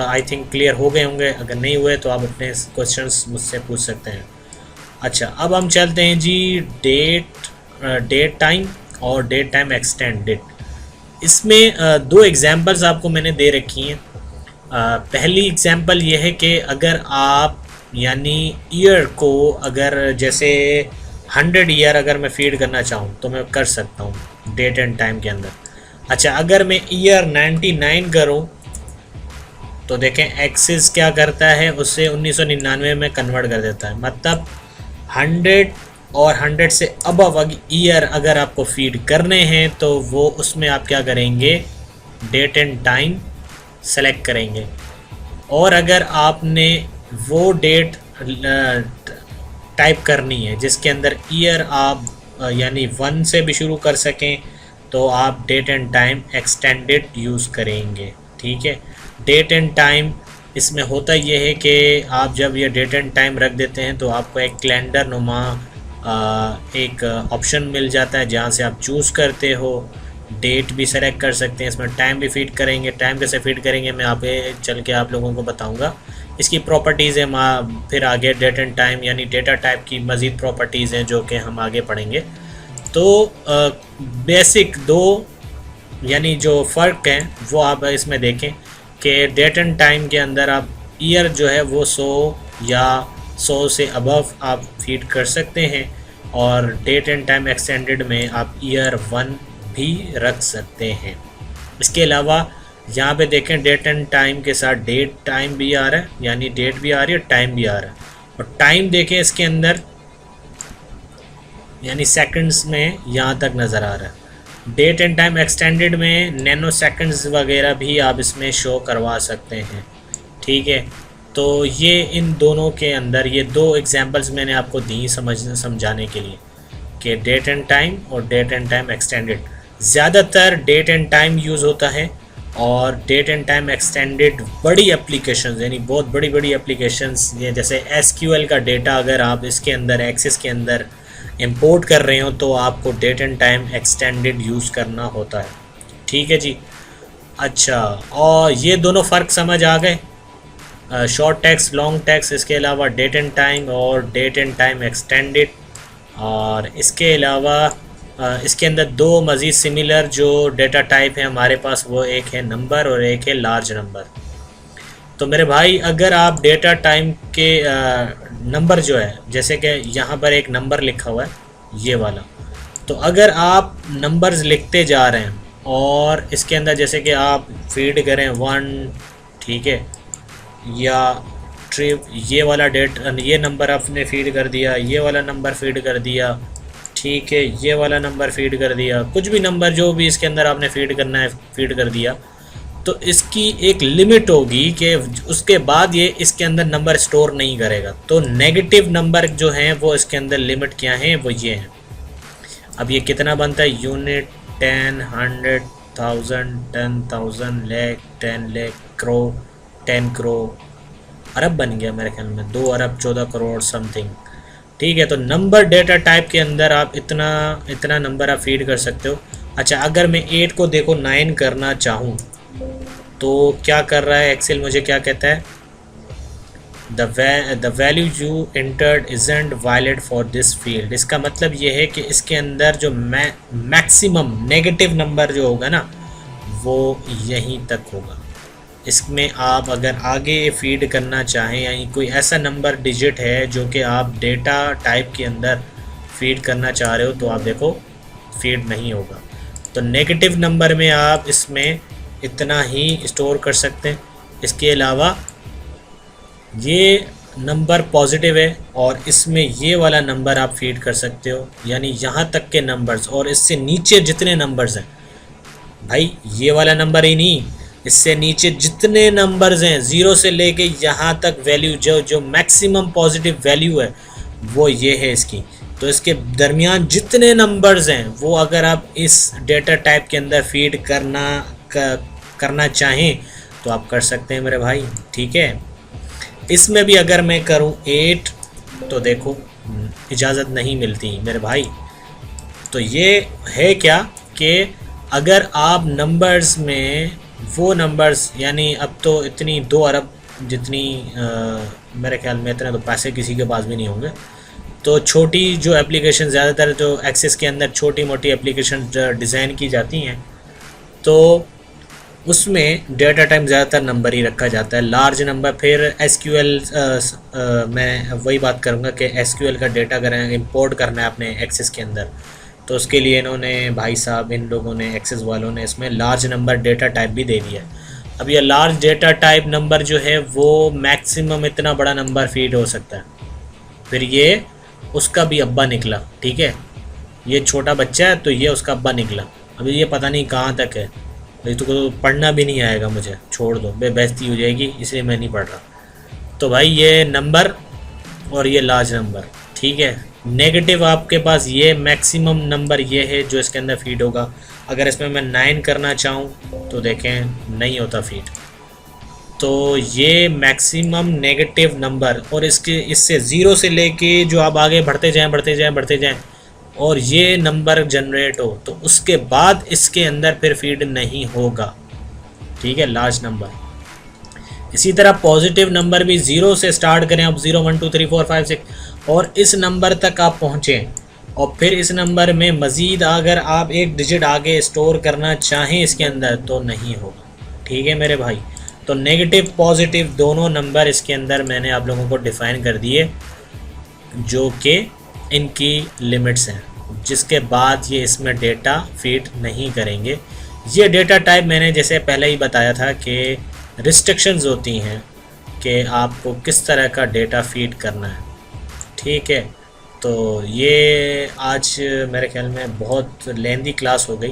आई थिंक क्लियर हो गए होंगे। अगर नहीं हुए तो आप अपने क्वेश्चंस मुझसे पूछ सकते हैं। अच्छा, अब हम चलते हैं जी डेट टाइम और डेट टाइम एक्सटेंडेड। इसमें दो एग्जांपल्स आपको मैंने दे रखी हैं। पहली एग्जांपल ये है कि अगर आप यानी ईयर को अगर जैसे 100 ईयर अगर मैं फीड करना चाहूँ तो मैं कर सकता हूँ डेट एंड टाइम के अंदर। अच्छा, अगर मैं ईयर 99 करूँ तो देखें एक्सिस क्या करता है, उससे 1999 में कन्वर्ट कर देता है। मतलब 100 और 100 से अबव ईयर अगर आपको फीड करने हैं तो वो उसमें आप क्या करेंगे, डेट एंड टाइम सेलेक्ट करेंगे। और अगर आपने वो डेट टाइप करनी है जिसके अंदर ईयर आप यानी 1 से भी शुरू कर सकें तो आप date and time extended use करेंगे। ठीक है, डेट एंड टाइम इसमें होता ये है कि आप जब ये डेट एंड टाइम रख देते हैं तो आपको एक कैलेंडर नुमा एक ऑप्शन मिल जाता है जहाँ से आप चूज़ करते हो, डेट भी सेलेक्ट कर सकते हैं, इसमें टाइम भी फीड करेंगे। टाइम कैसे फीड करेंगे मैं आप चल के आप लोगों को बताऊंगा। इसकी प्रॉपर्टीज़ है, फिर आगे डेट एंड टाइम यानी डेटा टाइप की मज़ीद प्रॉपर्टीज़ हैं जो कि हम आगे पढ़ेंगे। तो बेसिक दो यानी जो फ़र्क है वो आप इसमें देखें कि डेट एंड टाइम के अंदर आप ईयर जो है वो 100 या 100 से अबव आप फीड कर सकते हैं, और डेट एंड टाइम एक्सटेंडेड में आप ईयर 1 भी रख सकते हैं। इसके अलावा यहाँ पे देखें डेट एंड टाइम के साथ डेट टाइम भी आ रहा है, यानी डेट भी आ रही है, टाइम भी आ रहा है। और टाइम देखें इसके अंदर यानी सेकंड्स में यहाँ तक नज़र आ रहा है। डेट एंड टाइम एक्सटेंडेड में नैनो सेकंड्स वगैरह भी आप इसमें शो करवा सकते हैं। ठीक है, तो ये इन दोनों के अंदर ये दो एग्जांपल्स मैंने आपको दी समझाने के लिए कि डेट एंड टाइम और डेट एंड टाइम एक्सटेंडेड। ज़्यादातर डेट एंड टाइम यूज़ होता है, और डेट एंड टाइम एक्सटेंडेड बड़ी एप्लीकेशंस यानी बहुत बड़ी बड़ी एप्लीकेशंस ये जैसे एसक्यूएल का डेटा अगर आप इसके अंदर एक्सेस के अंदर इंपोर्ट कर रहे हो तो आपको date and time extended use करना होता है। ठीक है जी। अच्छा, और ये दोनों फ़र्क समझ आ गए, शॉर्ट टेक्स्ट लॉन्ग टेक्स्ट, इसके अलावा डेट एंड टाइम और डेट एंड टाइम एक्सटेंडेड। और इसके अलावा इसके अंदर दो मज़ीद सिमिलर जो डेटा टाइप है हमारे पास, वो एक है नंबर और एक है लार्ज नंबर। तो मेरे भाई अगर आप डेटा टाइम के नंबर जो है जैसे कि यहाँ पर एक नंबर लिखा हुआ है ये वाला, तो अगर आप नंबर्स लिखते जा रहे हैं और इसके अंदर जैसे कि आप फीड करें 1, ठीक है, या ट्रिप ये वाला ये नंबर आपने फीड कर दिया, ये वाला नंबर फीड कर दिया, ठीक है, ये वाला नंबर फीड कर दिया, कुछ भी नंबर जो भी इसके अंदर आपने फीड करना है फीड कर दिया, तो इसकी एक लिमिट होगी कि उसके बाद ये इसके अंदर नंबर स्टोर नहीं करेगा। तो नेगेटिव नंबर जो हैं वो इसके अंदर लिमिट क्या है, वो ये हैं। अब ये कितना बनता है, यूनिट, 10, 100, 1000, 10,000, लाख, 10 लाख, करोड़, 10 करोड़, अरब बन गया मेरे ख्याल में, 2 अरब 14 करोड़ समथिंग। ठीक है, तो नंबर डेटा टाइप के अंदर आप इतना इतना नंबर आप फीड कर सकते हो। अच्छा, अगर मैं 8 को देखो 9 करना चाहूँ तो क्या कर रहा है एक्सेल, मुझे क्या कहता है, the value you entered isn't valid for this field. इसका मतलब ये है कि इसके अंदर जो मैक्सिमम नेगेटिव नंबर जो होगा ना वो यहीं तक होगा। इसमें आप अगर आगे फीड करना चाहें, यानी कोई ऐसा नंबर डिजिट है जो कि आप डेटा टाइप के अंदर फीड करना चाह रहे हो, तो आप देखो फीड नहीं होगा। तो नेगेटिव नंबर में आप इसमें इतना ही स्टोर कर सकते हैं। इसके अलावा ये नंबर पॉजिटिव है और इसमें ये वाला नंबर आप फीड कर सकते हो, यानी यहाँ तक के नंबर्स, और इससे नीचे जितने नंबर्स हैं भाई, ये वाला नंबर ही नहीं, इससे नीचे जितने नंबर्स हैं 0 से लेके यहाँ तक वैल्यू, जो जो मैक्सिमम पॉजिटिव वैल्यू है वो ये है इसकी। तो इसके दरमियान जितने नंबर्स हैं वो अगर आप इस डेटा टाइप के अंदर फीड करना चाहें तो आप कर सकते हैं मेरे भाई। ठीक है, इसमें भी अगर मैं करूं 8 तो देखो इजाज़त नहीं मिलती मेरे भाई। तो ये है क्या कि अगर आप नंबर्स में वो नंबर्स, यानी अब तो इतनी 2 अरब जितनी मेरे ख्याल में इतने तो पैसे किसी के पास भी नहीं होंगे, तो छोटी जो एप्लीकेशन, ज़्यादातर जो एक्सेस के अंदर छोटी मोटी एप्लीकेशन डिज़ाइन की जाती हैं तो उसमें डेटा टाइप ज़्यादातर नंबर ही रखा जाता है, लार्ज नंबर। फिर एसक्यूएल, मैं वही बात करूँगा कि एसक्यूएल का डेटा अगर इंपोर्ट करना है अपने एक्सेस के अंदर, तो उसके लिए इन्होंने भाई साहब, इन लोगों ने, एक्सेस वालों ने इसमें लार्ज नंबर डेटा टाइप भी दे दिया है। अब ये लार्ज डेटा टाइप नंबर जो है वो मैक्सिमम इतना बड़ा नंबर फीड हो सकता है। फिर ये उसका भी अब्बा निकला, ठीक है, ये छोटा बच्चा है तो ये उसका अब्बा निकला। अभी ये पता नहीं कहाँ तक है भाई, तो पढ़ना भी नहीं आएगा मुझे, छोड़ दो, बेइज्जती हो जाएगी, इसलिए मैं नहीं पढ़ रहा। तो भाई ये नंबर और ये लार्ज नंबर, ठीक है। नेगेटिव आपके पास ये मैक्सिमम नंबर ये है जो इसके अंदर फीड होगा। अगर इसमें मैं 9 करना चाहूँ तो देखें नहीं होता फीड। तो ये मैक्सिमम नेगेटिव नंबर, और इससे 0 से लेके जो आप आगे बढ़ते जाएं और ये नंबर जनरेट हो तो उसके बाद इसके अंदर फिर फीड नहीं होगा, ठीक है, लार्ज नंबर। इसी तरह पॉजिटिव नंबर भी 0 से स्टार्ट करें आप, 0 1 2 3 4 5 6, और इस नंबर तक आप पहुँचें और फिर इस नंबर में मज़ीद अगर आप एक डिजिट आगे स्टोर करना चाहें इसके अंदर तो नहीं होगा, ठीक है मेरे भाई। तो नेगेटिव पॉजिटिव दोनों नंबर इसके अंदर मैंने आप लोगों को डिफ़ाइन कर दिए, जो कि इनकी लिमिट्स हैं, जिसके बाद ये इसमें डेटा फीड नहीं करेंगे। ये डेटा टाइप मैंने जैसे पहले ही बताया था कि रिस्ट्रिक्शंस होती हैं कि आपको किस तरह का डेटा फीड करना है, ठीक है। तो ये आज मेरे ख्याल में बहुत लेंदी क्लास हो गई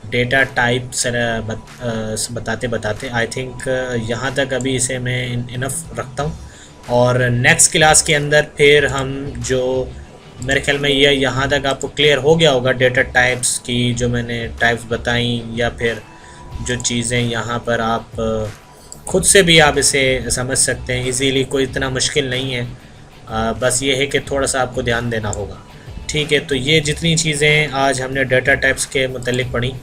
डेटा टाइप से बताते बताते। आई थिंक यहाँ तक अभी इसे मैं इनफ रखता हूँ, और नेक्स्ट क्लास के अंदर फिर हम जो, मेरे ख्याल में ये यहाँ तक आपको क्लियर हो गया होगा डेटा टाइप्स की, जो मैंने टाइप्स बताई, या फिर जो चीज़ें यहाँ पर आप खुद से भी आप इसे समझ सकते हैं इजीली, कोई इतना मुश्किल नहीं है। बस ये है कि थोड़ा सा आपको ध्यान देना होगा, ठीक है। तो ये जितनी चीज़ें आज हमने डेटा टाइप्स के मुतालिक पढ़ी,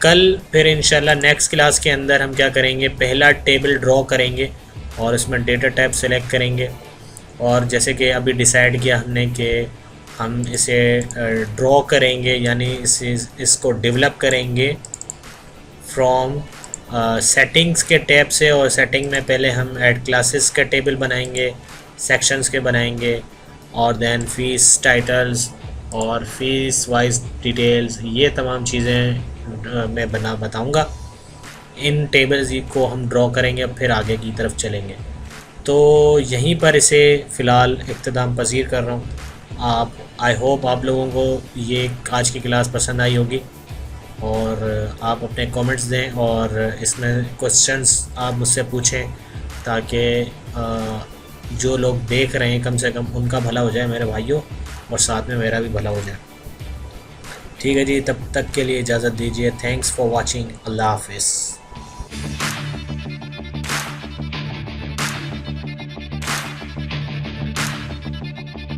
कल फिर इंशाल्लाह नेक्स्ट क्लास के अंदर हम क्या करेंगे, पहला टेबल ड्रॉ करेंगे और इसमें डेटा टाइप सेलेक्ट करेंगे। और जैसे कि अभी डिसाइड किया हमने कि हम इसे ड्रॉ करेंगे, यानी इसको डेवलप करेंगे फ्रॉम सेटिंग्स के टैब से, और सेटिंग में पहले हम ऐड क्लासेस का टेबल बनाएंगे, सेक्शंस के बनाएंगे, और देन फ़ीस टाइटल्स और फ़ीस वाइज डिटेल्स, ये तमाम चीज़ें मैं बताऊंगा। इन टेबल्स को हम ड्रॉ करेंगे, फिर आगे की तरफ चलेंगे। तो यहीं पर इसे फ़िलहाल इख्तिताम पसीर कर रहा हूँ। आई होप आप लोगों को ये आज की क्लास पसंद आई होगी, और आप अपने कमेंट्स दें और इसमें क्वेश्चंस आप मुझसे पूछें, ताकि जो लोग देख रहे हैं कम से कम उनका भला हो जाए मेरे भाइयों, और साथ में मेरा भी भला हो जाए, ठीक। ठीक है जी, तब तक के लिए इजाज़त दीजिए। Thanks for watching. अल्लाह हाफिज़।